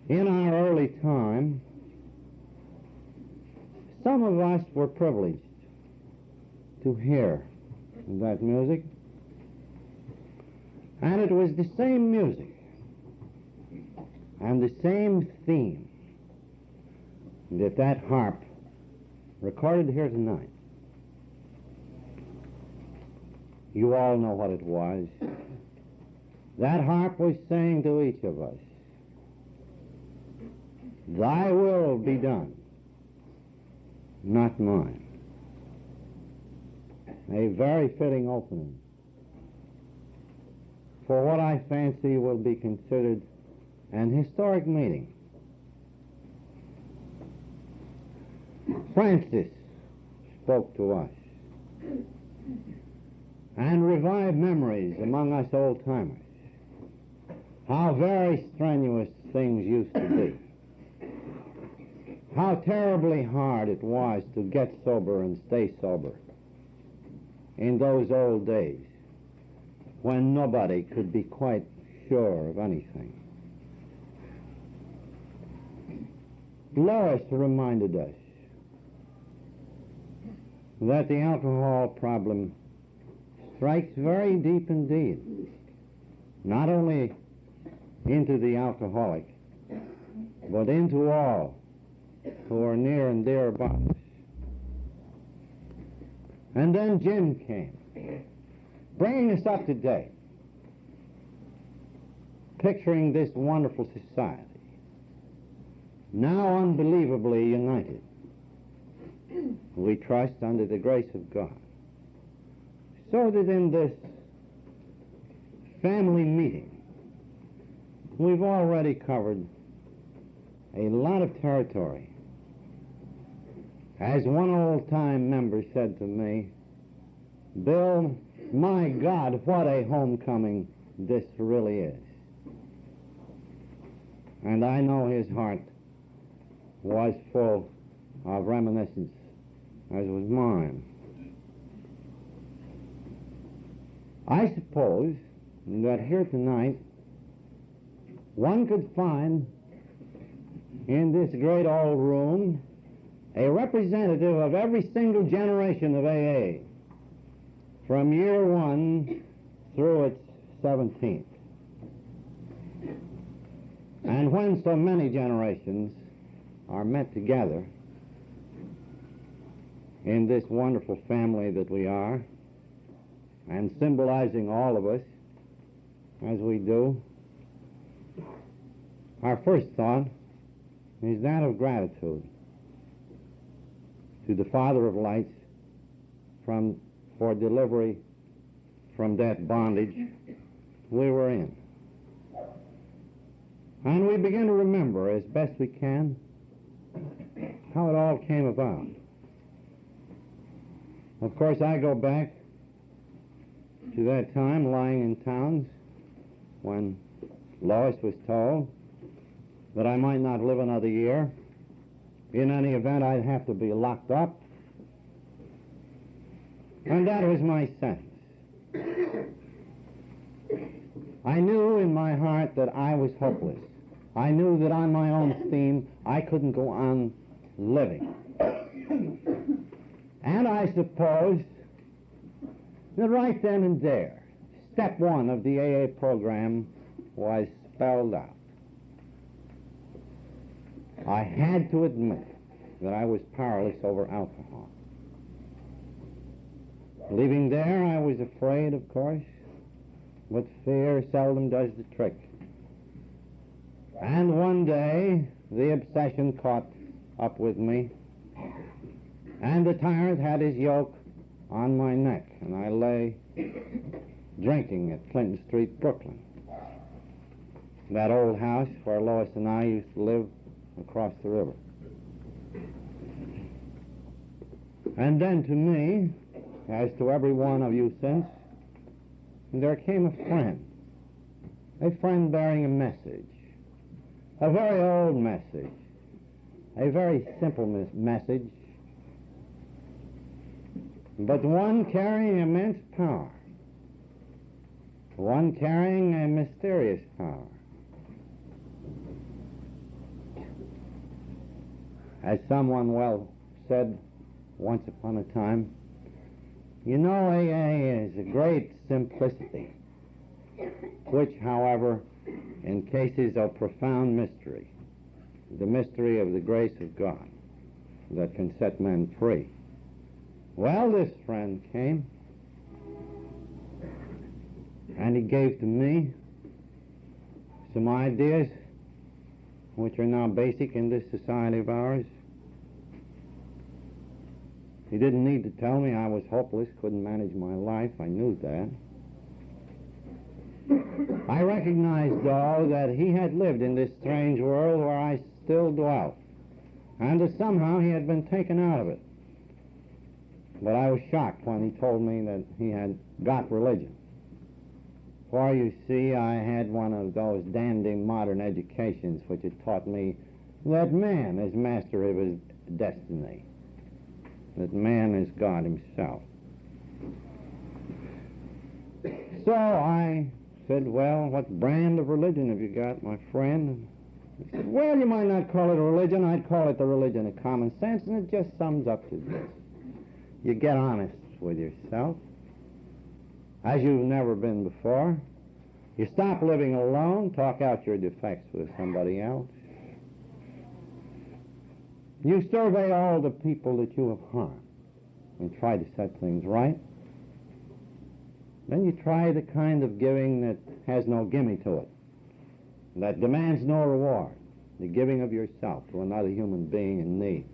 in our early time, some of us were privileged to hear that music, and it was the same music and the same theme that harp recorded here tonight. You all know what it was. That harp was saying to each of us, "Thy will be done, not mine." A very fitting opening for what I fancy will be considered an historic meeting. Francis spoke to us and revived memories among us old-timers. How very strenuous things used to be. How terribly hard it was to get sober and stay sober in those old days when nobody could be quite sure of anything. Lois reminded us that the alcohol problem strikes very deep indeed, not only into the alcoholic, but into all who are near and dear about us. And then Jim came, bringing us up to date, picturing this wonderful society, now unbelievably united, we trust under the grace of God, so that in this family meeting, we've already covered a lot of territory. As one old-time member said to me, "Bill, my God, what a homecoming this really is." And I know his heart was full of reminiscence, as was mine. I suppose that here tonight one could find in this great old room a representative of every single generation of AA, from year 1 through its 17th. And when so many generations are met together in this wonderful family that we are, and symbolizing all of us as we do, our first thought is that of gratitude to the Father of Lights for delivery from that bondage we were in. And we begin to remember as best we can how it all came about. Of course, I go back to that time lying in towns when Lois was told that I might not live another year. In any event, I'd have to be locked up. And that was my sentence. I knew in my heart that I was hopeless. I knew that on my own steam, I couldn't go on living. And I suppose that right then and there, step 1 of the AA program was spelled out. I had to admit that I was powerless over alcohol. Leaving there, I was afraid, of course, but fear seldom does the trick. And one day, the obsession caught up with me, and the tyrant had his yoke on my neck, and I lay drinking at Clinton Street, Brooklyn. That old house where Lois and I used to live across the river. And then to me, as to every one of you since, there came a friend bearing a message, a very old message, a very simple message, but one carrying immense power, one carrying a mysterious power. As someone well said once upon a time, you know, AA is a great simplicity, which, however, in cases of profound mystery, the mystery of the grace of God that can set men free. Well, this friend came, and he gave to me some ideas which are now basic in this society of ours. He didn't need to tell me I was hopeless, couldn't manage my life. I knew that. I recognized, though, that he had lived in this strange world where I still dwelt, and that somehow he had been taken out of it. But I was shocked when he told me that he had got religion. For, you see, I had one of those dandy modern educations which had taught me that man is master of his destiny, that man is God himself. So I said, well, what brand of religion have you got, my friend? He said, well, you might not call it a religion. I'd call it the religion of common sense, and it just sums up to this. You get honest with yourself, as you've never been before. You stop living alone, talk out your defects with somebody else. You survey all the people that you have harmed and try to set things right. Then you try the kind of giving that has no gimme to it, that demands no reward, the giving of yourself to another human being in need.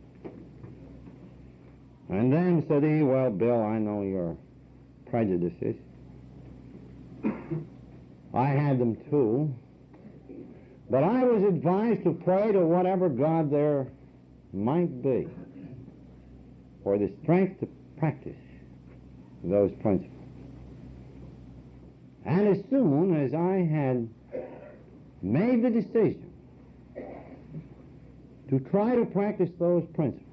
And then said he, well, Bill, I know your prejudices. I had them too. But I was advised to pray to whatever God there might be for the strength to practice those principles. And as soon as I had made the decision to try to practice those principles,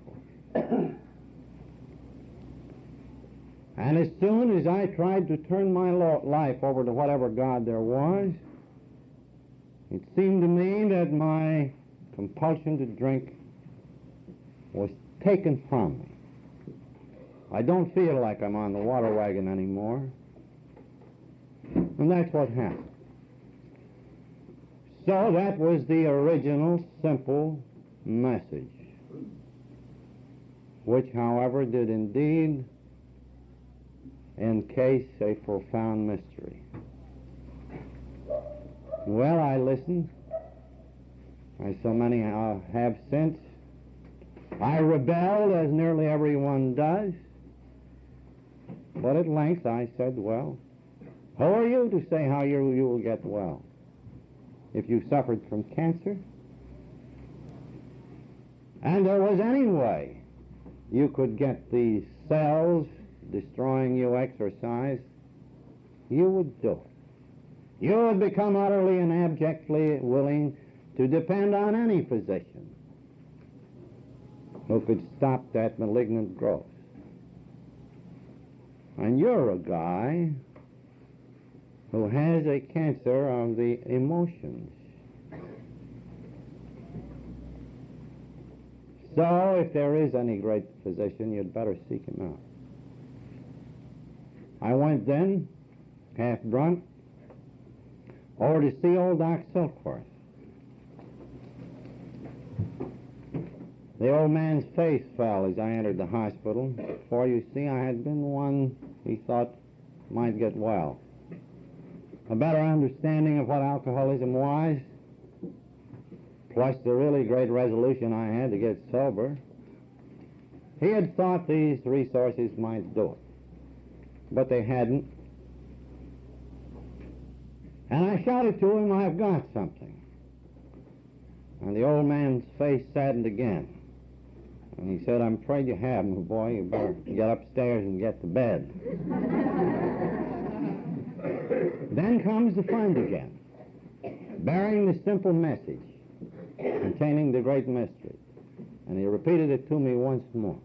and as soon as I tried to turn my life over to whatever God there was, it seemed to me that my compulsion to drink was taken from me. I don't feel like I'm on the water wagon anymore. And that's what happened. So that was the original, simple message, which, however, did indeed encase a profound mystery. Well, I listened, as so many have since. I rebelled, as nearly everyone does. But at length I said, well, who are you to say how you will get well? If you suffered from cancer, and there was any way you could get these cells destroying you exercise, you would do it. You would become utterly and abjectly willing to depend on any physician who could stop that malignant growth. And you're a guy who has a cancer of the emotions. So if there is any great physician, you'd better seek him out. I went then, half drunk, over to see old Doc Silkworth. The old man's face fell as I entered the hospital, for you see I had been one he thought might get well. A better understanding of what alcoholism was, plus the really great resolution I had to get sober, he had thought these resources might do it. But they hadn't. And I shouted to him, "I've got something." And the old man's face saddened again. And he said, "I'm afraid you have, my boy. You better get upstairs and get to bed." Then comes the friend again, bearing the simple message, containing the great mystery. And he repeated it to me once more.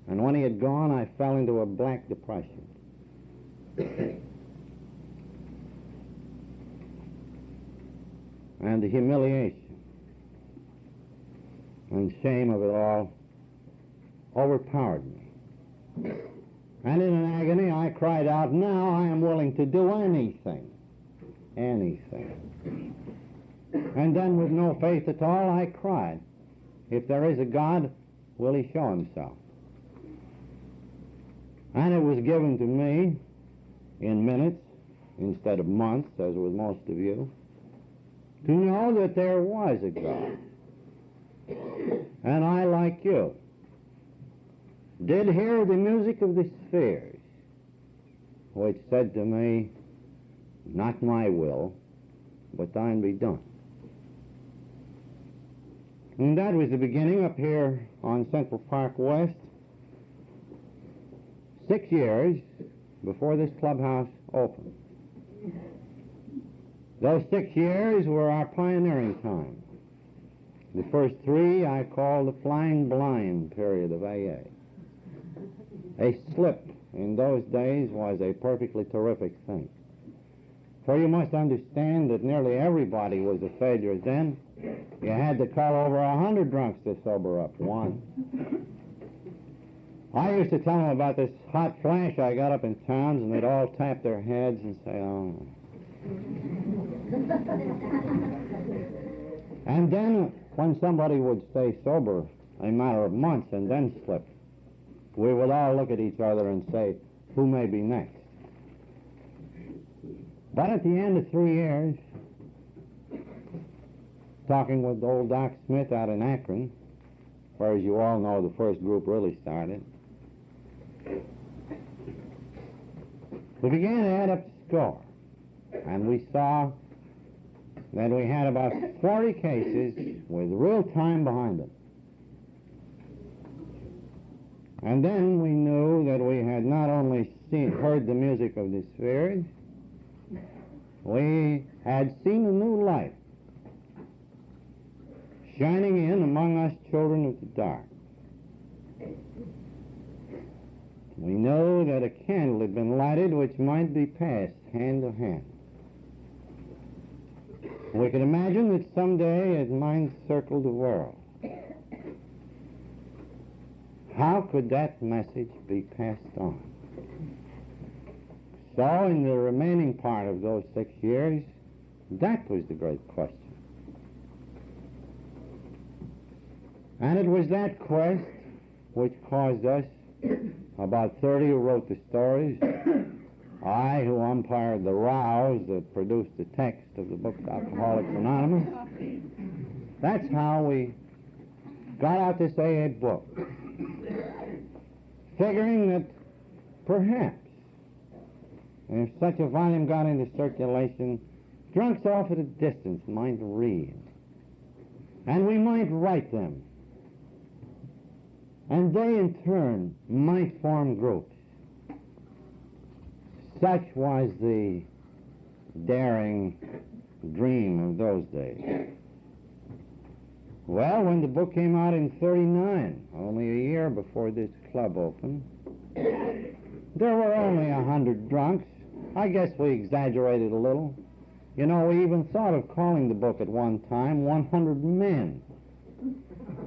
And when he had gone, I fell into a black depression. And the humiliation and shame of it all overpowered me. And in an agony, I cried out, "Now I am willing to do anything, anything." And then, with no faith at all, I cried, "If there is a God, will he show himself?" And it was given to me in minutes, instead of months, as with most of you, to know that there was a God. And I, like you, did hear the music of the spheres, which said to me, "Not my will, but thine be done." And that was the beginning up here on Central Park West, 6 years before this clubhouse opened. Those 6 years were our pioneering time. The first 3 I call the flying blind period of AA. A slip in those days was a perfectly terrific thing. For you must understand that nearly everybody was a failure then. You had to call over 100 drunks to sober up one. I used to tell them about this hot flash I got up in towns, and they'd all tap their heads and say, "Oh." And then when somebody would stay sober a matter of months and then slip, we would all look at each other and say, "Who may be next?" But at the end of 3 years, talking with old Doc Smith out in Akron, where, as you all know, the first group really started, we began to add up the score, and we saw that we had about 40 cases with real time behind them. And then we knew that we had not only heard the music of the spheres, we had seen a new light shining in among us children of the dark. We know that a candle had been lighted which might be passed hand to hand. We could imagine that someday it might circle the world. How could that message be passed on? So in the remaining part of those 6 years, that was the great question. And it was that quest which caused us, about 30 who wrote the stories, I who umpired the rows that produced the text of the book Alcoholics Anonymous. That's how we got out this AA book, figuring that perhaps if such a volume got into circulation, drunks off at a distance might read, and we might write them, and they in turn might form groups. Such was the daring dream of those days. Well, when the book came out in '39, only a year before this club opened, there were only 100 drunks. I guess we exaggerated a little. You know, we even thought of calling the book at one time 100 Men.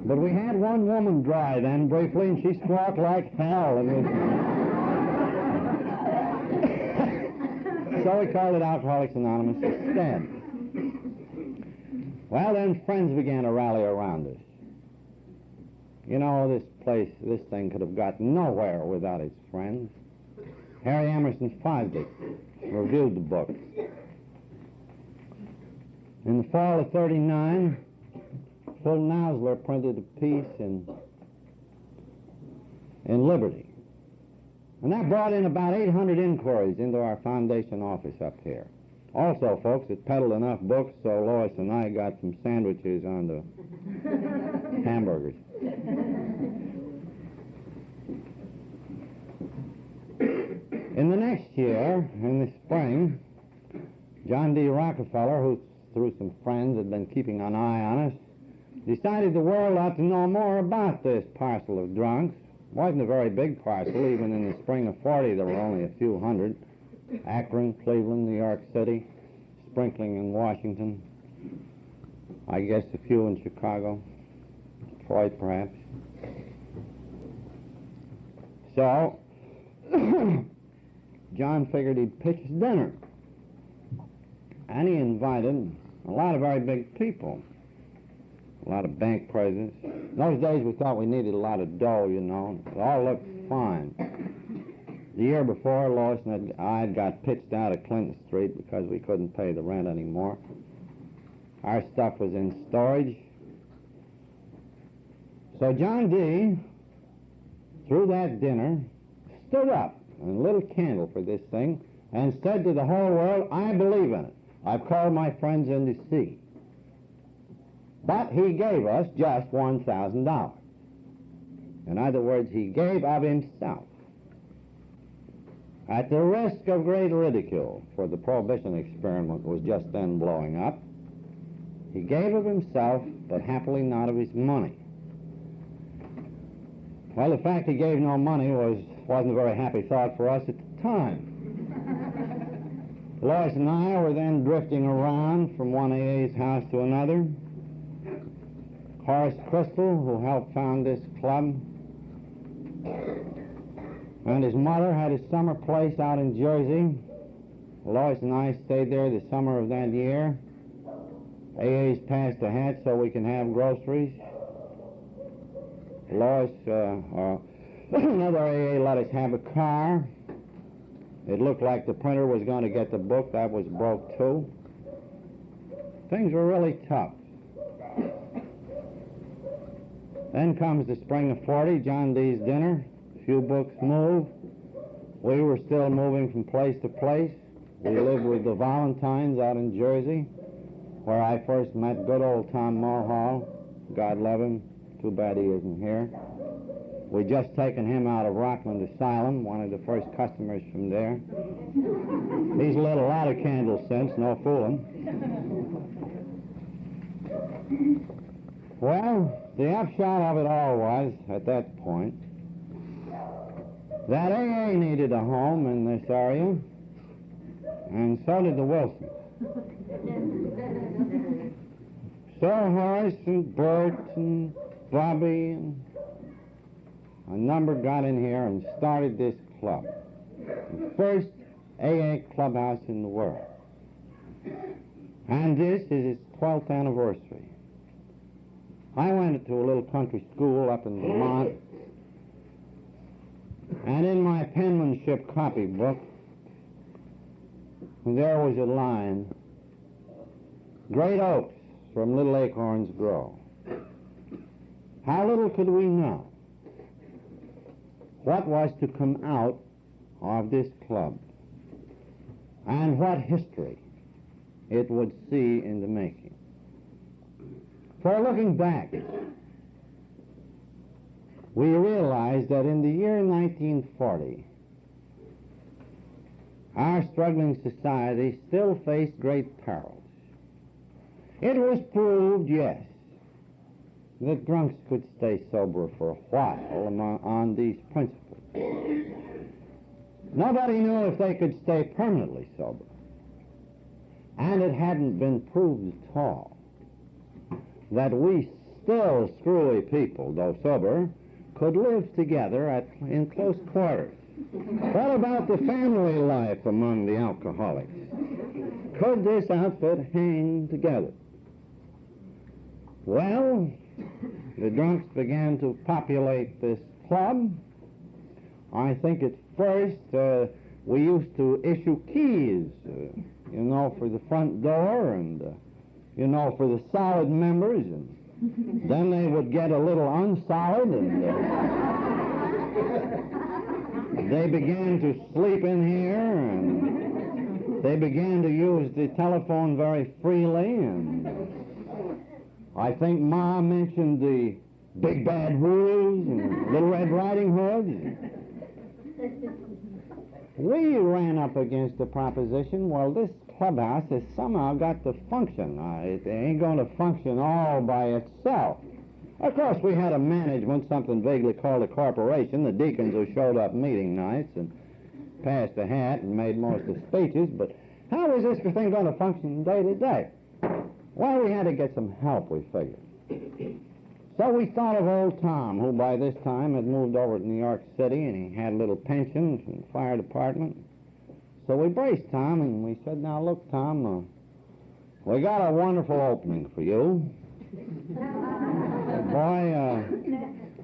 But we had one woman dry then briefly, and she squawked like hell. So we called it Alcoholics Anonymous instead. Well, then friends began to rally around us. You know, this thing could have got nowhere without its friends. Harry Emerson Fosdick reviewed the book. In the fall of '39, Phil Nausler printed a piece in Liberty. And that brought in about 800 inquiries into our foundation office up here. Also, folks, it peddled enough books so Lois and I got some sandwiches on the hamburgers. In the next year, in the spring, John D. Rockefeller, who through some friends had been keeping an eye on us, decided the world ought to know more about this parcel of drunks. It wasn't a very big parcel. Even in the spring of '40, there were only a few hundred. Akron, Cleveland, New York City, sprinkling in Washington. I guess a few in Chicago, Detroit perhaps. So, John figured he'd pitch his dinner. And he invited a lot of very big people. A lot of bank presidents. In those days we thought we needed a lot of dough, you know. It all looked fine. The year before, Lois and I had got pitched out of Clinton Street because we couldn't pay the rent anymore. Our stuff was in storage. So John D., through that dinner, stood up and lit a candle for this thing and said to the whole world, I believe in it. I've called my friends in to see. But he gave us just $1,000. In other words, he gave of himself. At the risk of great ridicule, for the Prohibition experiment was just then blowing up, he gave of himself, but happily not of his money. Well, the fact he gave no money wasn't a very happy thought for us at the time. Lois and I were then drifting around from one AA's house to another. Horace Crystal, who helped found this club, and his mother had a summer place out in Jersey. Lois and I stayed there the summer of that year. AA's passed a hat so we can have groceries. Lois, another AA let us have a car. It looked like the printer was going to get the book. That was broke, too. Things were really tough. Then comes the spring of '40, John D.'s dinner. A few books moved. We were still moving from place to place. We lived with the Valentines out in Jersey, where I first met good old Tom Mulhall. God love him. Too bad he isn't here. We'd just taken him out of Rockland Asylum, one of the first customers from there. He's lit a lot of candles since, no fooling. Well, the upshot of it all was, at that point, that AA needed a home in this area, and so did the Wilsons. So Horace and Bert and Bobby and a number got in here and started this club. The first AA clubhouse in the world. And this is its 12th anniversary. I went to a little country school up in Vermont, and in my penmanship copybook, there was a line, "Great oaks from little acorns grow." How little could we know what was to come out of this club, and what history it would see in the making. For looking back, we realize that in the year 1940, our struggling society still faced great perils. It was proved, yes, that drunks could stay sober for a while on these principles. Nobody knew if they could stay permanently sober. And it hadn't been proved at all that we still screwy people, though sober, could live together in close quarters. What about the family life among the alcoholics? Could this outfit hang together? Well, the drunks began to populate this club. I think at first we used to issue keys, for the front door and, for the solid members. And then they would get a little unsolid and they began to sleep in here and they began to use the telephone very freely. And I think Ma mentioned the Big Bad Wolves and Little Red Riding Hoods. We ran up against the proposition, well, this clubhouse has somehow got to function. It ain't going to function all by itself. Of course, we had a management, something vaguely called a corporation, the deacons who showed up meeting nights and passed the hat and made most of the speeches, but how was this thing going to function day to day? Well, we had to get some help, we figured. So we thought of old Tom, who by this time had moved over to New York City, and he had a little pension from the fire department. So we braced Tom, and we said, now, look, Tom, we got a wonderful opening for you. Boy,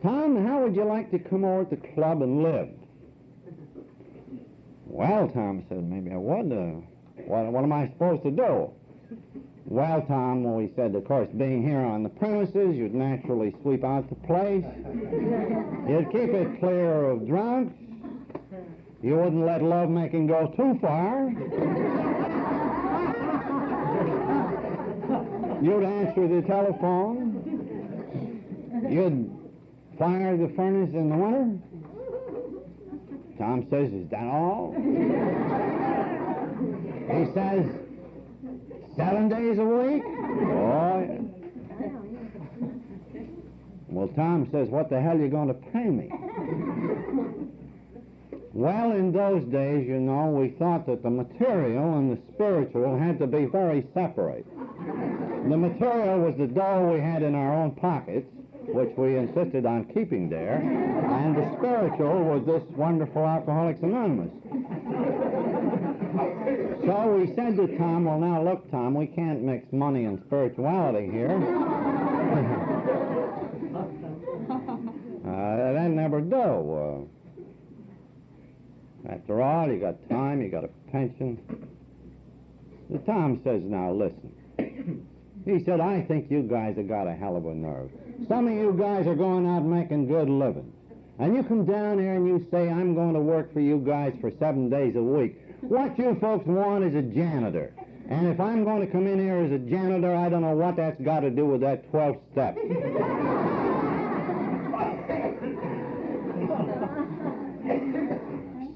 Tom, how would you like to come over to the club and live? Well, Tom said, maybe I would. What am I supposed to do? Well, Tom, we said, of course, being here on the premises, you'd naturally sweep out the place. You'd keep it clear of drunks. You wouldn't let lovemaking go too far. You'd answer the telephone. You'd fire the furnace in the winter. Tom says, is that all? He says, 7 days a week? Boy. Well, Tom says, what the hell are you going to pay me? Well, in those days, we thought that the material and the spiritual had to be very separate. The material was the dough we had in our own pockets, which we insisted on keeping there, and the spiritual was this wonderful Alcoholics Anonymous. So we said to Tom, well, now, look, Tom, we can't mix money and spirituality here. That never do. After all, you got time, you got a pension. So Tom says, now, listen. He said, I think you guys have got a hell of a nerve. Some of you guys are going out making good living. And you come down here and you say, I'm going to work for you guys for 7 days a week. What you folks want is a janitor. And if I'm going to come in here as a janitor, I don't know what that's got to do with that 12th step.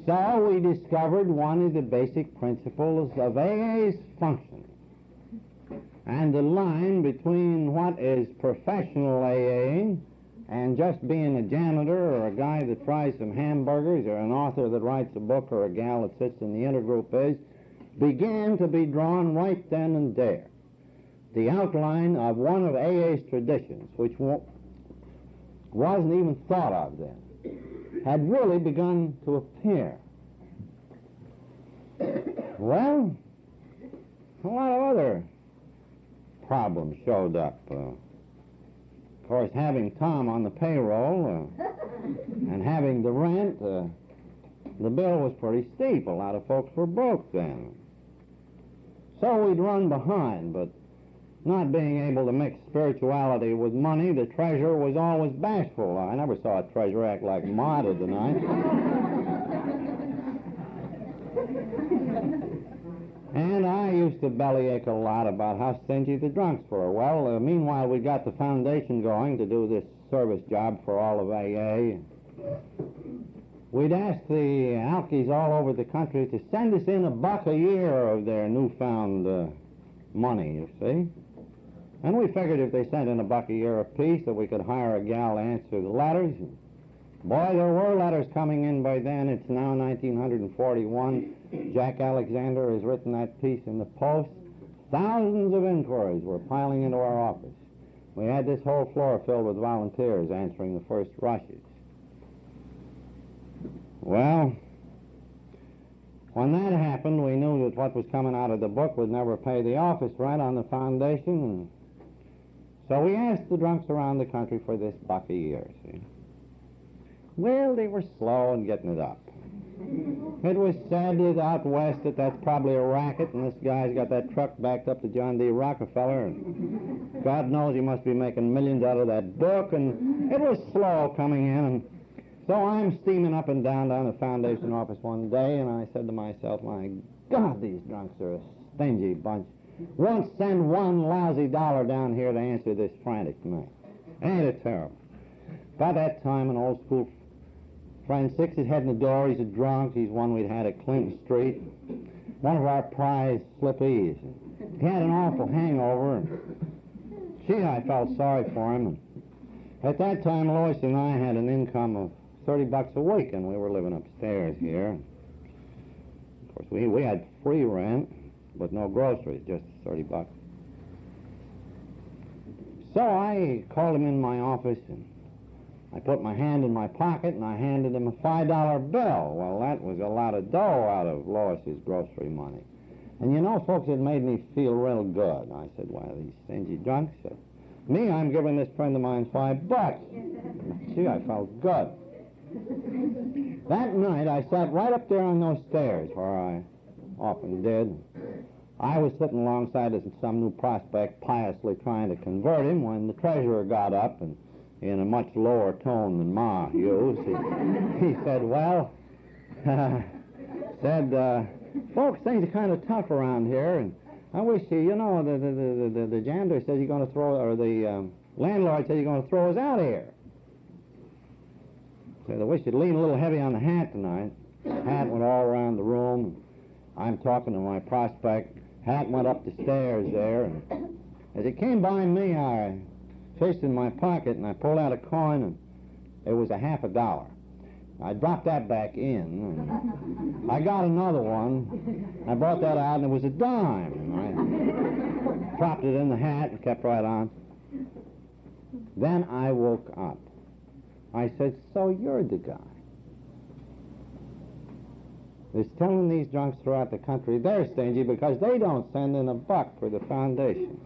So we discovered one of the basic principles of AA's functioning. And the line between what is professional AA and just being a janitor or a guy that fries some hamburgers or an author that writes a book or a gal that sits in the intergroup began to be drawn right then and there. The outline of one of AA's traditions, which wasn't even thought of then, had really begun to appear. Well, a lot of other problems showed up. Of course, having Tom on the payroll and having the rent, the bill was pretty steep. A lot of folks were broke then. So we'd run behind, but not being able to mix spirituality with money, the treasurer was always bashful. I never saw a treasurer act like Ma did tonight. And I used to bellyache a lot about how stingy the drunks were. Well, meanwhile, we got the foundation going to do this service job for all of AA. We'd ask the alkies all over the country to send us in $1 a year of their newfound money, you see. And we figured if they sent in $1 a year apiece that we could hire a gal to answer the letters. Boy, there were letters coming in by then. It's now 1941. Jack Alexander has written that piece in the Post. Thousands of inquiries were piling into our office. We had this whole floor filled with volunteers answering the first rushes. Well, when that happened, we knew that what was coming out of the book would never pay the office rent on the foundation. And So we asked the drunks around the country for this buck a year, see. Well, they were slow in getting it up. It was said that out west that that's probably a racket, and this guy's got that truck backed up to John D. Rockefeller, and God knows he must be making millions out of that book, and it was slow coming in, and so I'm steaming up and down the foundation office one day, and I said to myself, my God, these drunks are a stingy bunch. Won't send one lousy dollar down here to answer this frantic man. Ain't it terrible? By that time, an old school friend sticks his head in the door. He's a drunk. He's one we'd had at Clinton Street. One of our prize slippees. He had an awful hangover, and gee, I felt sorry for him. And at that time, Lois and I had an income of $30 a week, and we were living upstairs here. Of course, we had free rent, but no groceries, just $30. So I called him in my office, and I put my hand in my pocket, and I handed him a $5 bill. Well, that was a lot of dough out of Lois's grocery money. And you know, folks, it made me feel real good. I said, why, these stingy drunks? Me, I'm giving this friend of mine $5. Gee, I felt good. That night, I sat right up there on those stairs, where I often did. I was sitting alongside some new prospect, piously trying to convert him, when the treasurer got up, and in a much lower tone than Ma used, he said, well, folks, things are kind of tough around here, and I wish, you know, the janitor says you're going to throw, or the landlord says you're going to throw us out of here. Said, I wish you'd lean a little heavy on the hat tonight. Hat went all around the room. I'm talking to my prospect. Hat went up the stairs there, and as it came by me, I fished in my pocket, and I pulled out a coin, and it was a $50. I dropped that back in, and I got another one. I brought that out, and it was a dime. And I dropped it in the hat and kept right on. Then I woke up. I said, so you're the guy that's telling these drunks throughout the country they're stingy because they don't send in a buck for the foundation.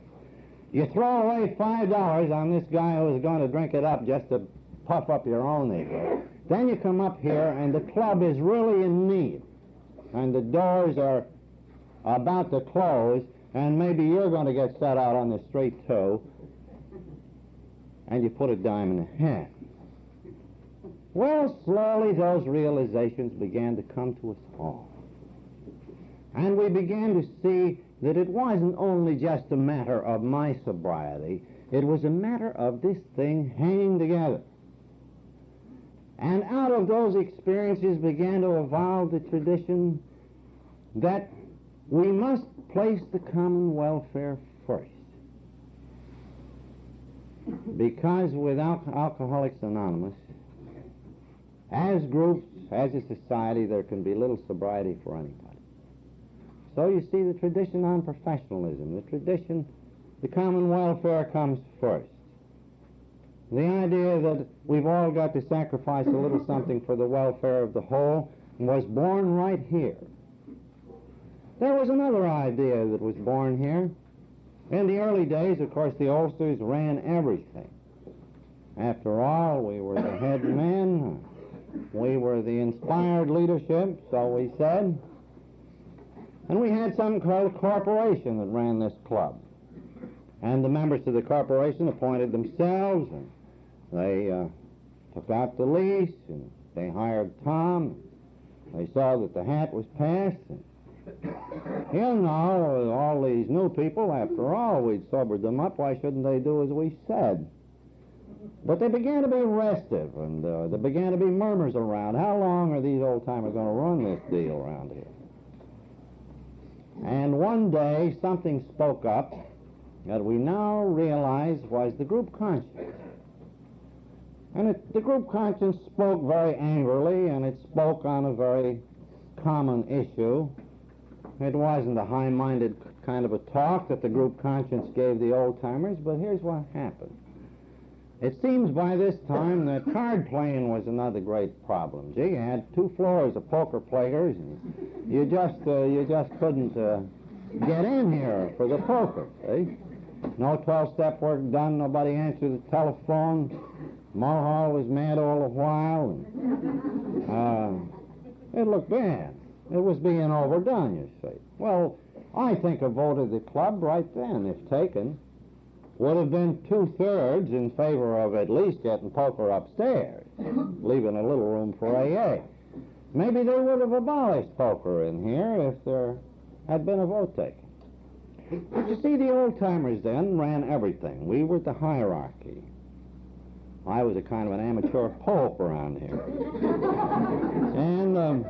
You throw away $5 on this guy who's going to drink it up just to puff up your own ego. Then you come up here and the club is really in need, and the doors are about to close, and maybe you're going to get set out on the street too, and you put a dime in the hat. Well, slowly those realizations began to come to us all. And we began to see that it wasn't only just a matter of my sobriety, it was a matter of this thing hanging together. And out of those experiences began to evolve the tradition that we must place the common welfare first. Because without Alcoholics Anonymous, as groups, as a society, there can be little sobriety for anybody. So you see, the tradition on professionalism, the tradition, the common welfare comes first. The idea that we've all got to sacrifice a little something for the welfare of the whole was born right here. There was another idea that was born here. In the early days, of course, the oldsters ran everything. After all, we were the head men. We were the inspired leadership, so we said. And we had something called a corporation that ran this club. And the members of the corporation appointed themselves, and they took out the lease, and they hired Tom. They saw that the hat was passed. And you know, all these new people, after all, we'd sobered them up. Why shouldn't they do as we said? But they began to be restive, and there began to be murmurs around. How long are these old-timers going to run this deal around here? And one day, something spoke up that we now realize was the group conscience. And the group conscience spoke very angrily, and it spoke on a very common issue. It wasn't a high-minded kind of a talk that the group conscience gave the old-timers, but here's what happened. It seems by this time that card playing was another great problem. Gee, you had 2 floors of poker players, and you just couldn't get in here for the poker, see? No 12-step work done. Nobody answered the telephone. Mulhall was mad all the while. And, it looked bad. It was being overdone, you see. Well, I think a vote of the club right then, if taken, would have been 2/3 in favor of at least getting poker upstairs, leaving a little room for AA. Maybe they would have abolished poker in here if there had been a vote taken. But you see, the old-timers then ran everything. We were the hierarchy. I was a kind of an amateur pope around here. And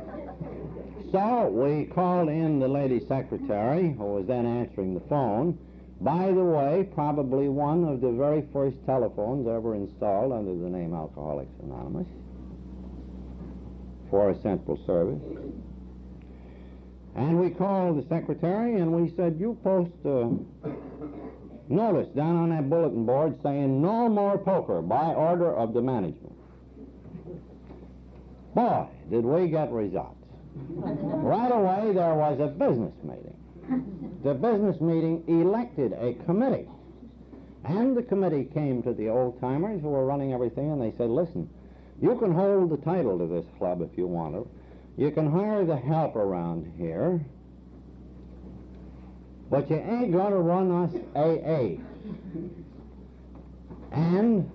so we called in the lady secretary, who was then answering the phone. By the way, probably one of the very first telephones ever installed under the name Alcoholics Anonymous for a central service. And we called the secretary and we said, you post a notice down on that bulletin board saying no more poker by order of the management. Boy, did we get results. Right away there was a business meeting. The business meeting elected a committee. And the committee came to the old-timers who were running everything and they said, listen, you can hold the title to this club if you want to. You can hire the help around here, but you ain't going to run us AA. And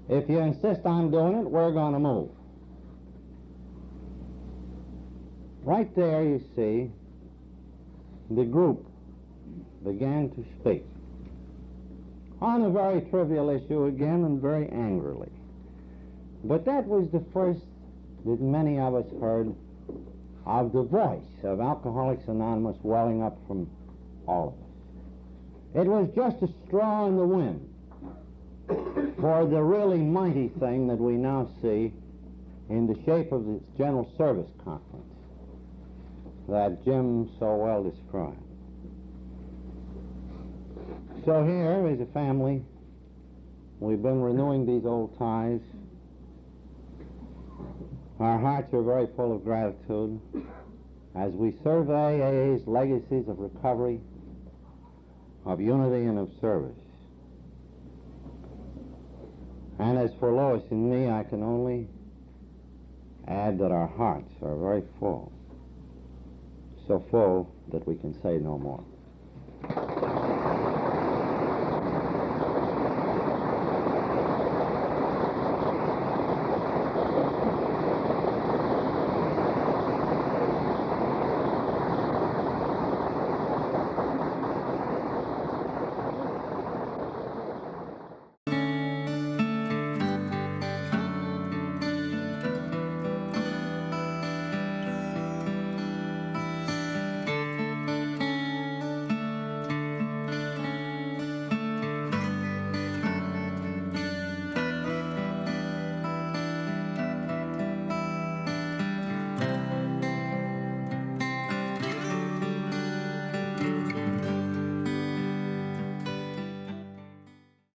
if you insist on doing it, we're going to move. Right there, you see, the group began to speak on a very trivial issue again and very angrily. But that was the first that many of us heard of the voice of Alcoholics Anonymous welling up from all of us. It was just a straw in the wind for the really mighty thing that we now see in the shape of this General Service Conference that Jim so well described. So here is a family. We've been renewing these old ties. Our hearts are very full of gratitude as we survey AA's legacies of recovery, of unity, and of service. And as for Lois and me, I can only add that our hearts are very full, so full that we can say no more.